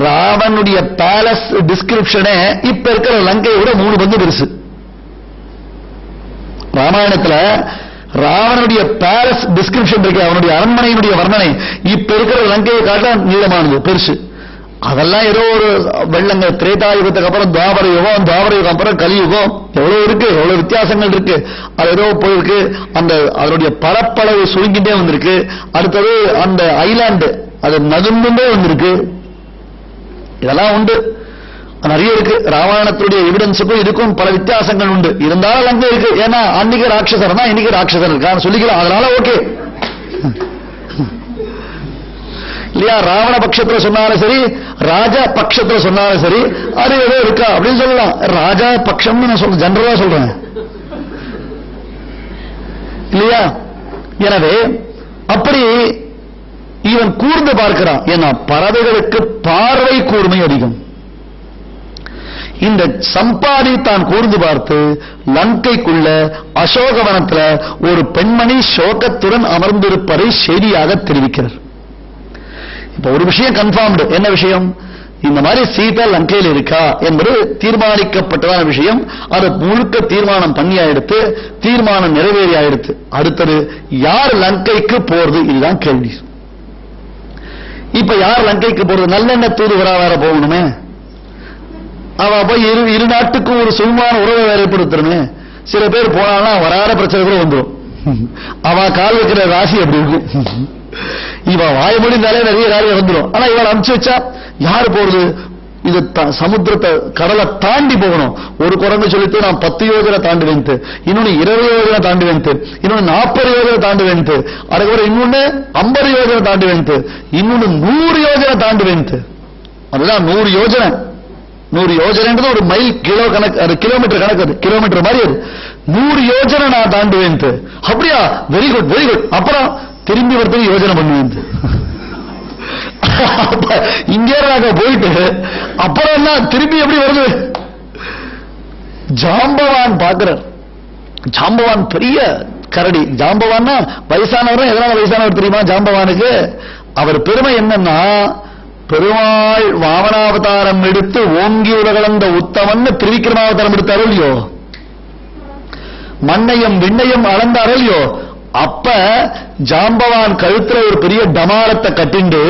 ராவனுடைய பேலஸ் டிஸ்கிரிப்ஷனே இப்ப இருக்கிற லங்கையை விட 3 பங்கு பெருசு. ராமாயணத்துல ராவனுடைய பேலஸ் டிஸ்கிரிப்ஷன் இருக்கு, அவனுடைய அரண்மனையினுடைய வர்ணனை இப்ப இருக்கிற லங்கையை காட்ட நீளமானது, பெருசு. அதெல்லாம் ஏதோ ஒரு வெள்ளங்க திரேதாயுகத்துக்கு அப்புறம் துவாபர யுகம், துவாபர யுகம் அப்புறம் கலியுகம், எவ்வளவு இருக்கு, எவ்வளவு வித்தியாசங்கள் இருக்கு. அது ஏதோ போயிருக்கு, அந்த அதனுடைய பரப்பளவு சுருங்கிட்டே வந்திருக்கு. அடுத்தது அந்த ஐலாண்டு அது நதும்பே வந்திருக்கு. இதெல்லாம் உண்டு, நிறைய இருக்கு. ராமாயணத்துடைய எவிடன்ஸுக்கும் இதுக்கும் பல வித்தியாசங்கள் உண்டு. இருந்தாலும் அங்கே இருக்கு. ஏன்னா அன்னைக்கு ராட்சசர் தான், இன்னைக்கு ராட்சசன் இருக்கான்னு சொல்லிக்கலாம். அதனால ஓகே இல்லையா? ராவண பட்சத்துல சொன்னாலும் சரி, ராஜா பட்சத்துல சொன்னாலும் சரி, அது ஏதோ இருக்கா அப்படின்னு சொல்லலாம். ராஜா பட்சம்னு நான் சொல்றேன், ஜெனரலா சொல்றேன் இல்லையா? எனவே அப்படி இவன் கூர்ந்து பார்க்கிறான். ஏன்னா பறவைகளுக்கு பார்வை கூர்மை அதிகம். இந்த சம்பாதி தான் கூர்ந்து பார்த்து லங்கைக்குள்ள அசோகவனத்துல ஒரு பெண்மணி சோகத்துடன் அமர்ந்திருப்பதை செய்தியாக தெரிவிக்கிறார். இப்ப ஒரு விஷயம் கன்ஃபார்ம்டு. என்ன விஷயம்? இந்த மாதிரி சீதா லங்கையில் இருக்கா என்பது தீர்மானிக்கப்பட்டதான விஷயம். அது முழுக்க தீர்மானம் பண்ணி ஆயிடுத்து, தீர்மானம் நிறைவேறி ஆயிடுத்து. அடுத்தது யார் லங்கைக்கு போறது, இதுதான் கேள்வி. இப்ப யார் லங்கைக்கு போறது? நல்லெண்ண தூதுவரா வேற போகணுமே, அவ போய் இரு நாட்டுக்கும் ஒரு சுகமான உறவை ஏற்படுத்தணுமே. சில பேர் போனாலும் வராத பிரச்சனை கூட வந்துடும். அவ கால் வைக்கிற ராசி அப்படி இருக்கு. இவ வாய முடிந்தாலே நிறைய காரியம் வந்துடும். ஆனா இவள் அனுப்பிச்சு வச்சா யாரு போறது? இது சமுத்திரத்தை கடலை தாண்டி போகணும். ஒரு குரங்கு சொல்லிட்டு நான் 10 யோஜனை தாண்டி வந்து, இன்னொன்னு 20 யோஜனை தாண்டி வந்து, இன்னொன்னு 40 யோஜனை தாண்டி வந்து, அதுக்கப்புறம் இன்னொன்னு 50 யோஜனை தாண்டி வந்து, இன்னொன்னு 100 யோஜனை தாண்டி வந்து. அதுதான் 100 யோஜனை. 100 யோஜனைன்றது ஒரு மைல் கிலோ கணக்கு, அது கிலோமீட்டர் கணக்கு, அது கிலோமீட்டர் மாதிரி. அது 100 யோஜனை நான் தாண்டி வந்து. அப்படியா? Very good very good. அப்புறம் திரும்பி வரதுக்கு யோஜனை பண்ணுவேன். இங்கே நாங்க போயிட்டு அப்புறம் என்ன திரும்பி எப்படி வருது? ஜாம்பவான் பார்க்கிறார். ஜாம்பவான் பெரிய கரடி. ஜாம்பவான்னா வயசானவர். எதனால வயசானவர் தெரியுமா ஜாம்பவானுக்கு? அவர் பெருமை என்னன்னா, பெருமாள் வாமனாவதாரம் எடுத்து ஓங்கி உலகளந்த உத்தமன் திரிவிக்ரமாவதாரம் எடுத்தாரோ இல்லையோ, மண்ணையும் விண்ணையும் அளந்தாரோ இல்லையோ, அப்ப ஜாம்பவான் கழுத்துல ஒரு பெரிய டமாரத்தை கட்டிண்டு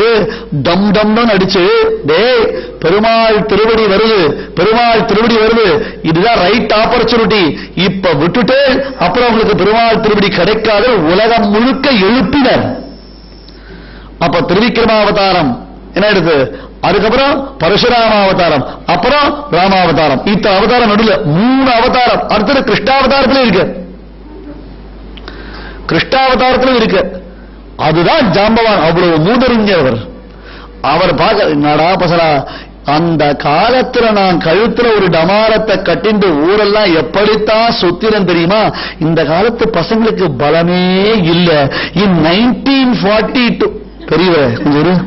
டம் டம்னு அடிச்சு, டேய் பெருமாள் திருவடி வருது, பெருமாள் திருவடி வருது, இதுதான் ரைட் ஆப்பர்ச்சுனிட்டி, இப்ப விட்டுட்டு அப்புறம் உங்களுக்கு பெருமாள் திருவடி கிடைக்காத உலகம் முழுக்க எழுப்பினர். அப்ப திருவிக்ரமாவதாரம் என்ன எடுத்து அதுக்கப்புறம் பரசுராம அவதாரம், அப்புறம் ராமாவதாரம். இத்தனை அவதாரம் நடுவில் 3 அவதாரம். அடுத்தது கிருஷ்ணாவதாரத்திலும் இருக்கு, கிருஷ்ணாவதாரத்திலும் இருக்கு. அதுதான் ஜாம்பவான். அவ்வளவு மூதறிஞர் அவர் பார்க்க, நடா பசலா, அந்த காலத்துல நான் கழுத்துல ஒரு டமாரத்தை கட்டிண்டு ஊரெல்லாம் எப்படித்தான் சுத்திரம் தெரியுமா? இந்த காலத்து பசங்களுக்கு பலமே இல்ல. இன் 1942 பெரியவர்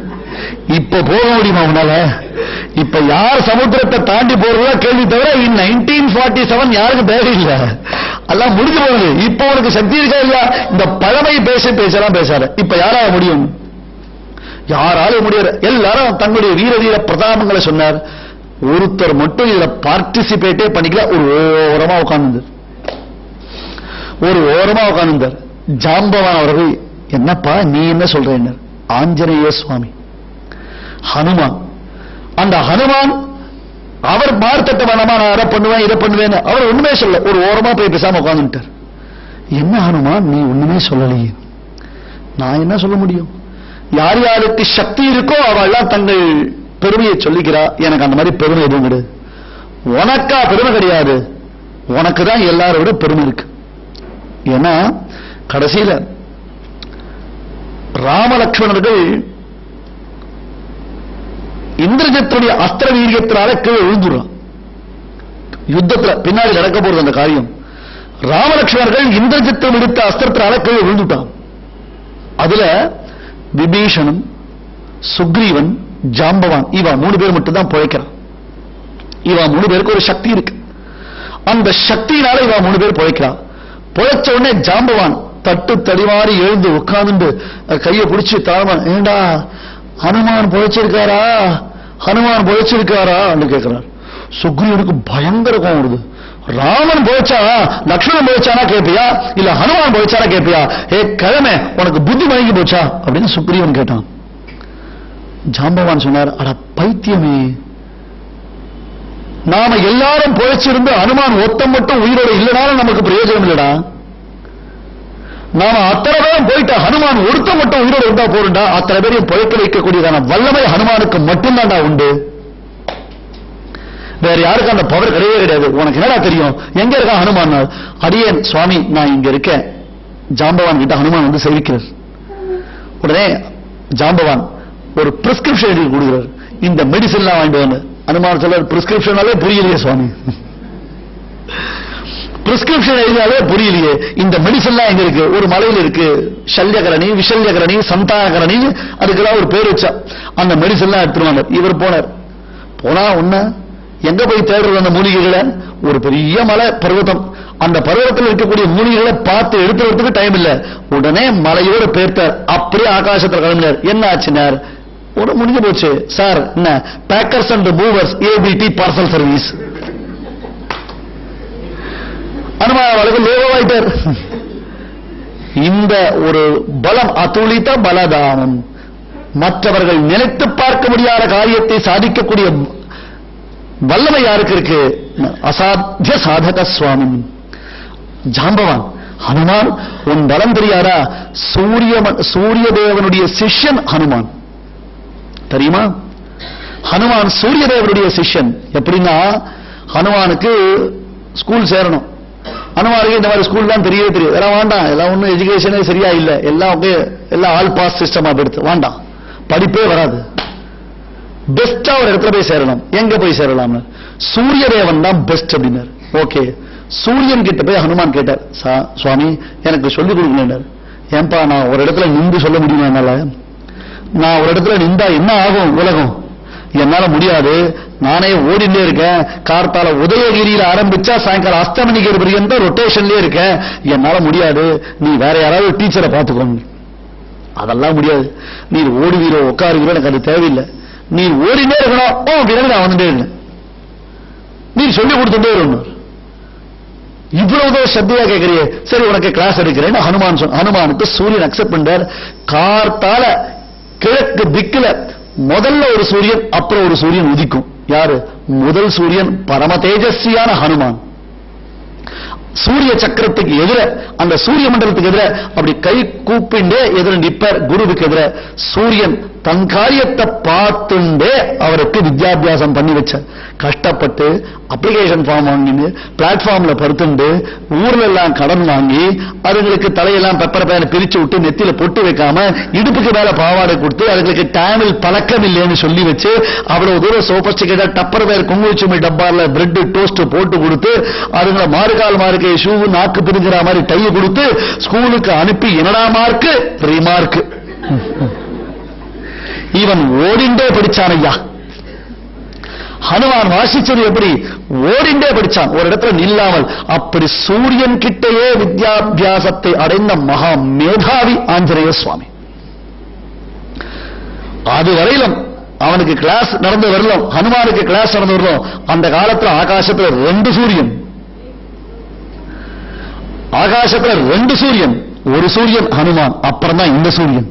இப்ப போக முடியுமா உன்னால? இப்ப யார் சமுத்திரத்தை தாண்டி போறதா கேள்வி தவிர இன் 1947 யாருக்கு தேவை இல்ல, எல்லாம் முடிஞ்சு போகுது. இப்ப உனக்கு சக்தி இருக்கா இல்லையா? இந்த பழமை பேசலாம் பேசாத. இப்ப யாரால முடியும்? யாராலும் முடியாது. எல்லாரும் தங்களுடைய வீர வீர பிரதாபங்களை சொன்னார். ஒருத்தர் மட்டும் இதுல பார்ட்டிசிபேட்டே பண்ணிக்கல. ஒரு ஓரமா உட்கார்ந்தார் ஜாம்பவான் அவர்கள். என்னப்பா நீ என்ன சொல்ற? ஆஞ்சநேய சுவாமி, ஹனுமான். அந்த ஹனுமான் அவர் மார்த்தட்ட வேணாமா, நான் அதை பண்ணுவேன் இதை பண்ணுவேன்னு அவர் ஒண்ணுமே சொல்ல. ஒரு ஓரமா போய் பேசாம உட்கார்ந்துட்டார். என்ன ஹனுமான் நீ ஒண்ணுமே சொல்லலையே? நான் என்ன சொல்ல முடியும்? யார் யாருக்கு சக்தி இருக்கோ அவெல்லாம் தங்கள் பெருமையை சொல்லிக்கிறா. எனக்கு அந்த மாதிரி பெருமை எதுவும் கிடையாது. உனக்கா பெருமை கிடையாது, உனக்கு தான் எல்லாரோட பெருமை இருக்கு. ஏன்னா கடைசியில ராமலட்சுமணர்கள் இந்திரஜித்துடைய அஸ்திர வீரியத்தினால கீழே விழுந்துடுறான். யுத்தத்துல பின்னாடி நடக்க போறது அந்த காரியம். ராமலட்சுமணர்கள் இந்திரஜித்தம் எடுத்த அஸ்திரத்தினால கீழே விழுந்துட்டான். அதுல விபீஷணன், சுக்ரீவன், ஜாம்பவான் இவா 3 பேர் மட்டும் தான் பிழைக்கிறான். இவா 3 பேருக்கு ஒரு சக்தி இருக்கு. அந்த சக்தியினால இவா 3 பேர் பிழைக்கிறான். பிழைச்ச உடனே ஜாம்பவான் தட்டு தடிமாறி எழுந்து உட்கார்ந்து கையை பிடிச்சு தாழ்மா, ஏண்டா ஹனுமான் பிழைச்சிருக்காரா, ஹனுமான் பிழைச்சிருக்காரா கேட்கிறார். சுக்ரீவனுக்கு பயங்கர கோபம் வருது. ராமன் போய்ச்சா லக்ஷ்மணன் போய்ச்சானா கேட்பியா, இல்ல ஹனுமான் போய்ச்சானா கேட்பியா? ஏ கிழமை உனக்கு புத்தி மயங்கி போச்சா அப்படின்னு சுக்ரீவன் கேட்டான். ஜாம்பவான் சொன்னார், அட பைத்தியமே, நாம எல்லாரும் போய்ச்சிருந்து ஹனுமான் ஒத்தம் மட்டும் உயிரோட இல்லைனாலும் நமக்கு பிரயோஜனம் இல்லடா. நாம அத்தனை பேரும் போயிட்டா ஹனுமான் ஒருத்த மட்டும் உயிரோட இருந்தா போறா. அத்தனை பேரையும் பிழைக்க வைக்கக்கூடியதான வல்லமை ஹனுமானுக்கு மட்டும்தான்டா உண்டு. வேற யாருக்கு அந்த பவர் கிடையவே கிடையாது. உனக்கு என்னடா தெரியும் எங்க இருக்கா ஹனுமான்? அடியேன் சுவாமி நான் இங்க இருக்கேன். ஜாம்பவான் கிட்ட ஹனுமான் வந்து சேவிக்கிறார். உடனே ஜாம்பவான் ஒரு பிரிஸ்கிரிப்ஷன் எழுதி கொடுக்கிறார். இந்த மெடிசன் வாங்கிட்டு வந்து. ஹனுமான் சொல்ற பிரிஸ்கிரிப்ஷனாலே புரியலையே சுவாமி, பிரிஸ்கிரிப்ஷன் எழுதினாலே புரியலையே. இந்த மெடிசன் எங்க இருக்கு? ஒரு மலையில இருக்கு. சல்யகரணி, விஷல்யகரணி, சந்தாகரணி, அதுக்கெல்லாம் ஒரு பேர் வச்சா. அந்த மெடிசன் எடுத்துருவாங்க. இவர் போனார். போனா ஒண்ணு எங்க போய் தேடுறது அந்த மூலிகைகளை? ஒரு பெரிய மலை பர்வதம். அந்த பர்வதத்தில் இருக்கக்கூடிய மூலிகைகளை பார்த்து எடுத்துறதுக்கு டைம் இல்ல. உடனே மலையோட பேர்த்தார். அப்படியே ஆகாசத்தில் கிளம்பினார். என்ன ஆச்சுனார்? ஒரு முடிஞ்சு போச்சு சார். என்ன packers and movers ABT parcel service. அனுமானவளுக்கு லோகமாயிட்டார். இந்த ஒரு பலம் அதுளித்த பலதானம், மற்றவர்கள் நினைத்து பார்க்க முடியாத காரியத்தை சாதிக்கக்கூடிய வல்லமை யாருக்கு இருக்கு? அசாத்திய சாதக சுவாமி ஜாம்பவான். ஹனுமான் உன் பலம் தெரியாதா? சூரிய தேவனுடைய சிஷ்யன் ஹனுமான் தெரியுமா? ஹனுமான் சூரிய தேவனுடைய சிஷ்யன். எப்படின்னா ஹனுமானுக்கு ஸ்கூல் சேரணும். ஹனுமானுக்கு இந்த மாதிரி ஸ்கூல் தான் தெரியவே தெரியும். எல்லாம் வேண்டாம், எல்லாம் ஒன்றும் எஜுகேஷனே சரியா இல்லை, எல்லாம் ஆல் பாஸ் சிஸ்டமா எடுத்து வேண்டாம், படிப்பே வராது. பெஸ்டா ஒரு இடத்துல போய் சேரணும். எங்க போய் சேரலாம்? சூரிய தேவன் தான் பெஸ்ட் அப்படின்னாரு. ஓகே, சூரியன் கிட்ட போய் ஹனுமான் கேட்டார், சுவாமி எனக்கு சொல்லிக் கொடுக்கணும். ஏன்பா நான் ஒரு இடத்துல நின்று சொல்ல முடியுமா? என்னால நான் ஒரு இடத்துல நின்றா என்ன ஆகும் உலகம்? என்னால முடியாது. நானே ஓடிண்டே இருக்கேன். கார்த்தால உதயகிரியில ஆரம்பிச்சா சாயங்காலம் அஸ்தமணிக்கு பர்யந்தம் ரொட்டேஷன்லயே இருக்கேன். என்னால முடியாது. நீ வேற யாராவது டீச்சரை பார்த்துக்கோங்க. அதெல்லாம் முடியாது. நீர் ஓடுவீரோ உட்காருவீரோ எனக்கு அது தேவையில்லை. நீர் ஓடினே இருக்கணும். பிறகு நான் வந்துட்டே இருக்கேன். நீர் சொல்லிக் கொடுத்துட்டே இருக்கணும். இவ்வளவு சத்தியா கேட்கறியே, சரி உனக்கு கிளாஸ் எடுக்கிறேன். ஹனுமானுக்கு சூரியன் அக்செப்ட் பண்ணார். கார்த்தால கிழக்கு திக்குல முதல்ல ஒரு சூரியன், அப்புறம் ஒரு சூரியன் உதிக்கும். யாரு? முதல் சூரியன் பரம தேஜஸ்வியான ஹனுமான். சூரிய சக்கரத்துக்கு எதிர, அந்த சூரிய மண்டலத்துக்கு எதிர அப்படி கை கூப்பிண்டே எதிர நிப்பர். குருவுக்கு எதிர சூரியன் தன் காரியத்தை பார்த்துண்டே அவருக்கு வித்யாபியாசம் பண்ணி வச்ச. கஷ்டப்பட்டு அப்ளிகேஷன் ஃபார்ம் வாங்கின்னு பிளாட்ஃபார்ம்ல படுத்துண்டு ஊர்ல எல்லாம் கடன் வாங்கி அதுங்களுக்கு தலையெல்லாம் பெப்பர் பேனை பிரிச்சு விட்டு நெத்தியில பொட்டு வைக்காம இடுப்புக்கு மேல பாவாடை கொடுத்து அதுங்களுக்கு டேமில் பழக்கம் இல்லைன்னு சொல்லி வச்சு அவ்வளவு தூரம் சோபஸ்டிகேட்டா டப்பர் பேர் குங்குச்சுமை டப்பால பிரெட் டோஸ்ட் போட்டு கொடுத்து அதுங்களை மாறுகால் மார்க்கை ஷூ நாக்கு பிரிஞ்சுற மாதிரி டை கொடுத்து ஸ்கூலுக்கு அனுப்பி என்னடா மார்க்கு ரீமார்க்கு. இவன் ஓடிண்டே படிச்சான் ஐயா. ஹனுமான் வாசிச்சது எப்படி? ஓடிண்டே படிச்சான், ஒரு இடத்துல நில்லாமல். அப்படி சூரியன் கிட்டையே வித்யாபியாசத்தை அடைந்த மகா மேதாவி ஆஞ்சநேய சுவாமி. அது வரையிலும் அவனுக்கு கிளாஸ் நடந்து வரலாம், ஹனுமானுக்கு கிளாஸ் நடந்து வரலாம். அந்த காலத்துல ஆகாசத்துல 2 சூரியன், ஆகாசத்துல 2 சூரியன். ஒரு சூரியன் ஹனுமான், அப்புறம் தான் இந்த சூரியன்.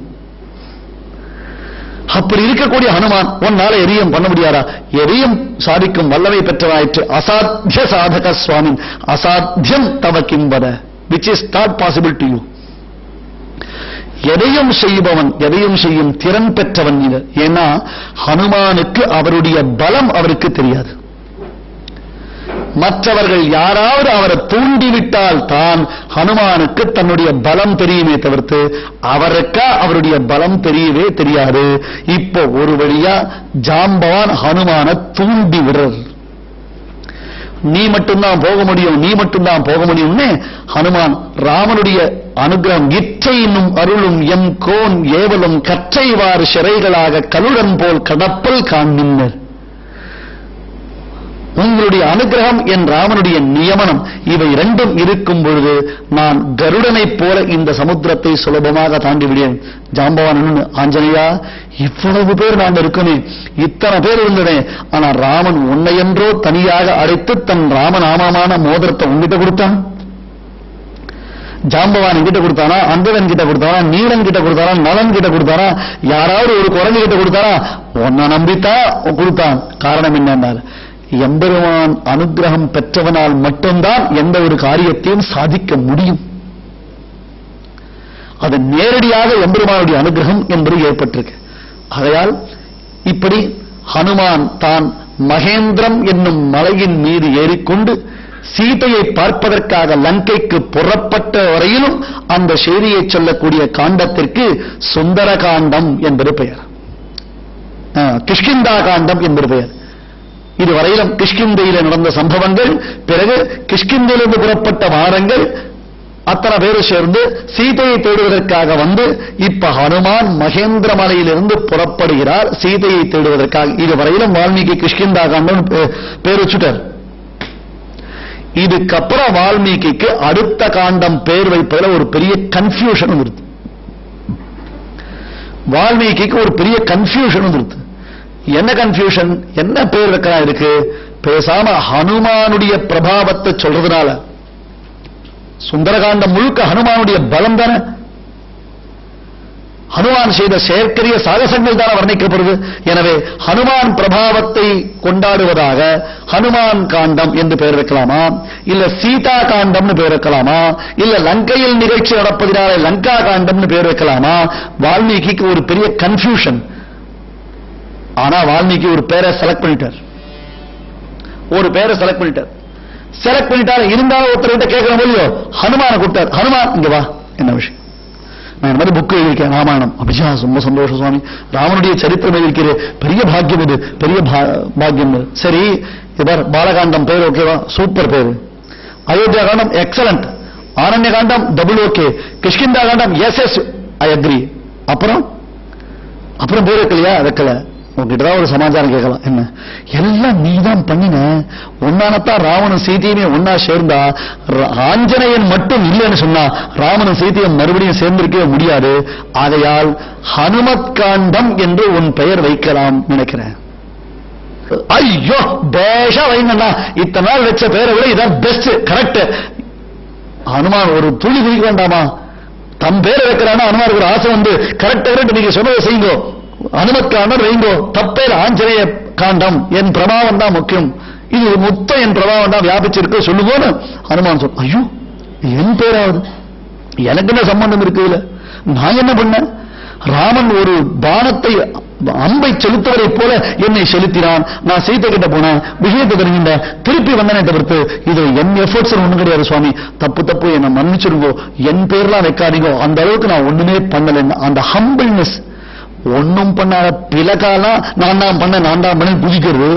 அப்படி இருக்கக்கூடிய ஹனுமான் ஒன்னால எரியும் பண்ண முடியாதா? எரியும் சாதிக்கும் வல்லமை பெற்றதாயிற்று. அசாத்திய சாதக சுவாமி அசாத்தியம் தவ கிம்பத, which is not possible to you. எதையும் செய்பவன், எதையும் செய்யும் திறன் பெற்றவன். ஏன்னா ஹனுமானுக்கு அவருடைய பலம் அவருக்கு தெரியாது. மற்றவர்கள் யாராவது அவரை தூண்டிவிட்டால் தான் ஹனுமானுக்கு தன்னுடைய பலம் தெரியுமே தவிர்த்து அவருக்கா அவருடைய பலம் தெரியவே தெரியாது. இப்போ ஒரு வழியா ஜாம்பவான் ஹனுமான தூண்டி விடுறது. நீ மட்டும்தான் போக முடியும், நீ மட்டும்தான் போக முடியும்னு ஹனுமான் ராமனுடைய அனுகிரகம் இற்றை இன்னும் அருளும் எம் கோன் ஏவலும் கற்றைவாறு சிறைகளாக கலுடன் போல் கடப்பல் காண்கின்னர். உங்களுடைய அனுகிரகம் என் ராமனுடைய நியமனம் இவை 2ம் இருக்கும் பொழுது நான் கருடனைப் போல இந்த சமுத்திரத்தை சுலபமாக தாண்டி விடுவேன். ஜாம்பவான் ஆஞ்சநேயா, இவ்வளவு பேர் நான் இருக்கனே, இத்தனை பேர் இருந்தனே, ஆனா ராமன் உன்னையென்றோ தனியாக அழைத்து தன் ராமநாமமான மோதிரத்தை உன்கிட்ட கொடுத்தான். ஜாம்பவான் கிட்ட கொடுத்தானா, அந்தவன் கிட்ட கொடுத்தானா, நீலன் கிட்ட கொடுத்தானா, நலன் கிட்ட கொடுத்தானா, யாராவது ஒரு குரங்கு கிட்ட கொடுத்தானா? உன்னை நம்பித்தான் கொடுத்தான். காரணம் என்னன்னால எம்பெருமான் அனுகிரகம் பெற்றவனால் மட்டும்தான் எந்த ஒரு காரியத்தையும் சாதிக்க முடியும். அது நேரடியாக எம்பெருமானுடைய அனுகிரகம் என்பது ஏற்பட்டிருக்கு. ஆகையால் இப்படி ஹனுமான் தான் மகேந்திரம் என்னும் மலையின் மீது ஏறிக்கொண்டு சீதையை பார்ப்பதற்காக லங்கைக்கு புறப்பட்ட வரையிலும் அந்த செய்தியை சொல்லக்கூடிய காண்டத்திற்கு சுந்தர காண்டம் என்பது பெயர், கிஷ்கிந்தா காண்டம் என்பது பெயர். இதுவரையிலும் கிஷ்கிந்தையில நடந்த சம்பவங்கள், பிறகு கிஷ்கிந்தையிலிருந்து புறப்பட்ட வாரங்கள், அத்தனை பேரும் சேர்ந்து சீதையை தேடுவதற்காக வந்து இப்ப ஹனுமான் மகேந்திர மலையிலிருந்து புறப்படுகிறார் சீதையை தேடுவதற்காக. இதுவரையிலும் வால்மீகி கிஷ்கிந்தா காண்டம் பேர் வச்சுட்டார். இதுக்கப்புறம் வால்மீகிக்கு அடுத்த காண்டம் பேர் வைப்பதில் ஒரு பெரிய கன்ஃபியூஷன் வந்துருது. வால்மீகிக்கு ஒரு பெரிய கன்ஃபியூஷன் வந்துருது. என்ன கன்ஃபியூஷன்? என்ன பேர் வைக்கிறா இருக்கு? பேசாம ஹனுமானுடைய பிரபாவத்தை சொல்றதுனால சுந்தரகாண்டம் முழுக்க ஹனுமானுடைய பலம் தானே, ஹனுமான் செய்த செயற்கரிய சாகசங்கள் தானே வர்ணிக்கப்படுது. எனவே ஹனுமான் பிரபாவத்தை கொண்டாடுவதாக ஹனுமான் காண்டம் என்று பெயர் வைக்கலாமா, இல்ல சீதா காண்டம்னு பெயர் வைக்கலாமா, இல்ல லங்கையில் நிகழ்ச்சி நடப்பதினால லங்கா காண்டம்னு பெயர் வைக்கலாமா? வால்மீகிக்கு ஒரு பெரிய கன்ஃபியூஷன். ஆனா வால்மீகி ஒரு பேரை செலக்ட் பண்ணிட்டார், ஒரு பேரை செலக்ட் பண்ணிட்டார். செலக்ட் பண்ணிட்டாரு, இருந்தாலும் ஒருத்தர்கிட்ட கேட்கணும் இல்லையோ, ஹனுமான கூப்பிட்டார். ஹனுமான் இங்க வா, என்ன விஷயம்? நான் இந்த மாதிரி புக்கு எழுதியிருக்கேன், ராமாயணம். அப்படியா, ரொம்ப சந்தோஷம் சுவாமி, ராமனுடைய சரித்திரம் எழுதியிருக்கிறேன், பெரிய பாக்கியம் இது, பெரிய பாக்கியம் இது. சரி, இவர் பாலகாண்டம் பேர் ஓகேவா? சூப்பர் பேரு. Ayodhya Kandam excellent, Aranya Kandam double okay, Kishkindha Kandam yes I agree. அப்புறம் அப்புறம் பேர் வைக்கலையா? வைக்கல. உங்ககிட்டதான் ஒரு சமாச்சாரம் கேட்கலாம். என்ன? எல்லாம் நீதான் பண்ணின, ஒன்னானத்தான் ராவணன் சீதையுமே ஒன்னா சேர்ந்தா, ஆஞ்சநேயன் மட்டும் இல்லைன்னு சொன்னா ராமனும் சீதையும் மறுபடியும் சேர்ந்திருக்கவே முடியாது. ஆகையால் ஹனுமத் காண்டம் என்று உன் பெயர் வைக்கலாம் நினைக்கிறேன். ஐயோ பேஷா வைங்கண்ணா, இத்தனை நாள் வச்ச பெயரை விட இதான் பெஸ்ட், கரெக்ட். ஹனுமான் ஒரு துளி குதிக்க வேண்டாமா? தம் பேரை வைக்கிறான்னா ஹனுமானுக்கு ஒரு ஆசை வந்து கரெக்ட் நீங்க சொன்னதை செய்யுங்க, அனுமத் காண்டம் வைங்கோ, தப்பேர் ஆஞ்சநேய காண்டம், என் பிரபாவம் தான் முக்கியம், இது மொத்தம் என் பிரபாவம் தான் வியாபிச்சிருக்கு சொல்லுவோன்னு ஹனுமான் சொல். ஐயோ என் பேராவது, எனக்கு என்ன சம்பந்தம் இருக்குதுல? நான் என்ன பண்ண? ராமன் ஒரு பானத்தை அம்பை செலுத்துவதை போல என்னை செலுத்தினான். நான் சீத்தை கிட்ட போனேன், விஷயத்தை தெரிஞ்சிட்டேன், திருப்பி வந்தனே தவிர்த்து இது என் எஃபர்ட்ஸ் ஒண்ணும் கிடையாது சுவாமி, தப்பு தப்பு, என்னை மன்னிச்சிருங்கோ, என் பேர்லாம் வைக்காதீங்கோ, அந்த அளவுக்கு நான் ஒண்ணுமே பண்ணல. அந்த ஹம்பிள்னஸ், ஒன்னும் பண்ணாத பிளக்காலாம் நான் தான் பண்ண புதிக்கிறது,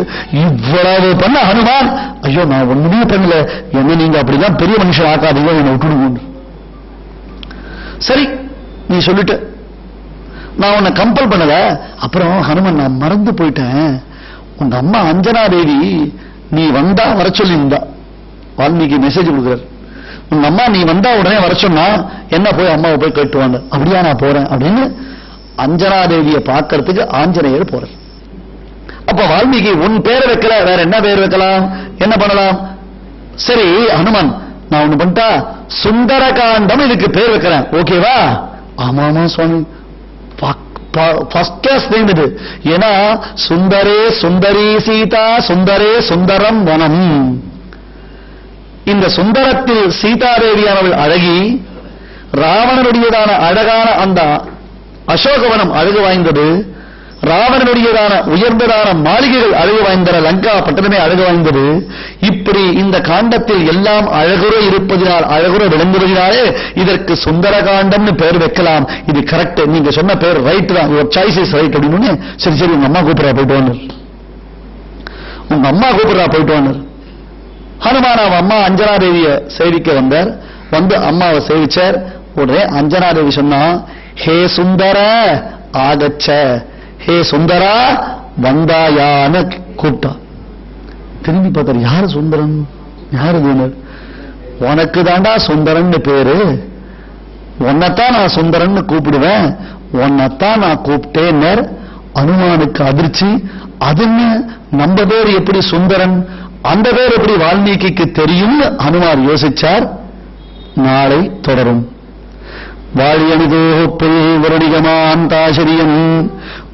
இவ்வளவு பண்ண ஹனுமான், ஐயோ நான் ஒண்ணுமே பண்ணல, என்ன நீங்க அப்படிதான் பெரிய மனுஷன் ஆக்காதீங்க, என்னை விட்டுடுங்க. சரி நீ சொல்லிட்ட, நான் உன்னை கம்பல் பண்ணல. அப்புறம் ஹனுமன், நான் மறந்து போயிட்டேன், உங்க அம்மா அஞ்சனா தேவி நீ வந்தா வர சொல்லி இருந்தா. வால்மீகி மெசேஜ் கொடுக்குறார், உங்க அம்மா நீ வந்தா உடனே வர சொன்னா என்ன போய் அம்மாவை போய் கேட்டுவாங்க. அப்படியா, நான் போறேன் அப்படின்னு அஞ்சனா தேவியை பார்க்கறதுக்கு ஆஞ்சநேயர் போறார். அப்ப வால்மீகி உன் பேரை வைக்கல, வேற என்ன பேர் வைக்கலாம், என்ன பண்ணலாம்? சரி ஹனுமான், நான் ஒண்ணு பண்ணிட்டா சுந்தரகாண்டம் இதுக்கு பேர் வைக்கிறேன், ஓகேவா? ஆமாமா சுவாமி, ஃபர்ஸ்ட் கிளாஸ் நேம் இது. ஏன்னா சுந்தரே சுந்தரி சீதா, சுந்தரே சுந்தரம் வனம். இந்த சுந்தரத்தில் சீதாதேவியானவள் அழகி, ராவணனுடையதான அழகான அந்த அசோகவனம் அழகு வாய்ந்தது, ராவணனுடையதான உயர்ந்ததான மாளிகைகள் அழகு வாய்ந்தன, லங்கா பட்டணமே அழகு வாய்ந்தது. இப்படி இந்த காண்டத்தில் எல்லாம் அழகுற இருப்பதினால், அழகுற விளங்குவதினாலே இதற்கு சுந்தர காண்டம்னு பேர் வைக்கலாம். இது கரெக்ட், நீங்க சொன்ன பேர் ரைட் தான், யுவர் சாய்ஸ் இஸ் ரைட் அப்படின்னு. சரி சரி உங்க அம்மா கூப்பிடுறா போயிட்டு வாங்க, உங்க அம்மா கூப்பிடுறா போயிட்டு வாங்க. ஹனுமான் அவன் அம்மா அஞ்சனா தேவியை சேவிக்க வந்தார், வந்து அம்மாவை சேவிச்சார். உடனே அஞ்சனா தேவி சொன்னா, ஹே சுந்தர ஆகச்ச, ஹே சுந்தரா வந்தாயான கூப்பிட்டா. திரும்பி பார்த்தார், யாரு சுந்தரன், யாரு வீணர்? உனக்கு தாண்டா சுந்தரன் பேரு, உன்னைத்தான் நான் சுந்தரன் கூப்பிடுவேன், உன்னைத்தான் நான் கூப்பிட்டேன். அனுமானுக்கு அதிர்ச்சி, அதுன்னு நம்ம பேர் எப்படி சுந்தரன், அந்த பேர் எப்படி வால்மீகிக்கு தெரியும்? அனுமார் யோசிச்சார். நாளை தொடரும். வாழியணிதோப்புல் வருணிகமான் தாசரியம்,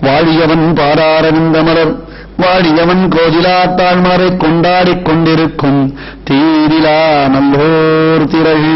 வாழியவன் பாராரவிந்த மலர், வாழியவன் கோதிலா தாழ்மறை கொண்டாடிக் கொண்டிருக்கும் தீரிலா நல்லோர் திரள்.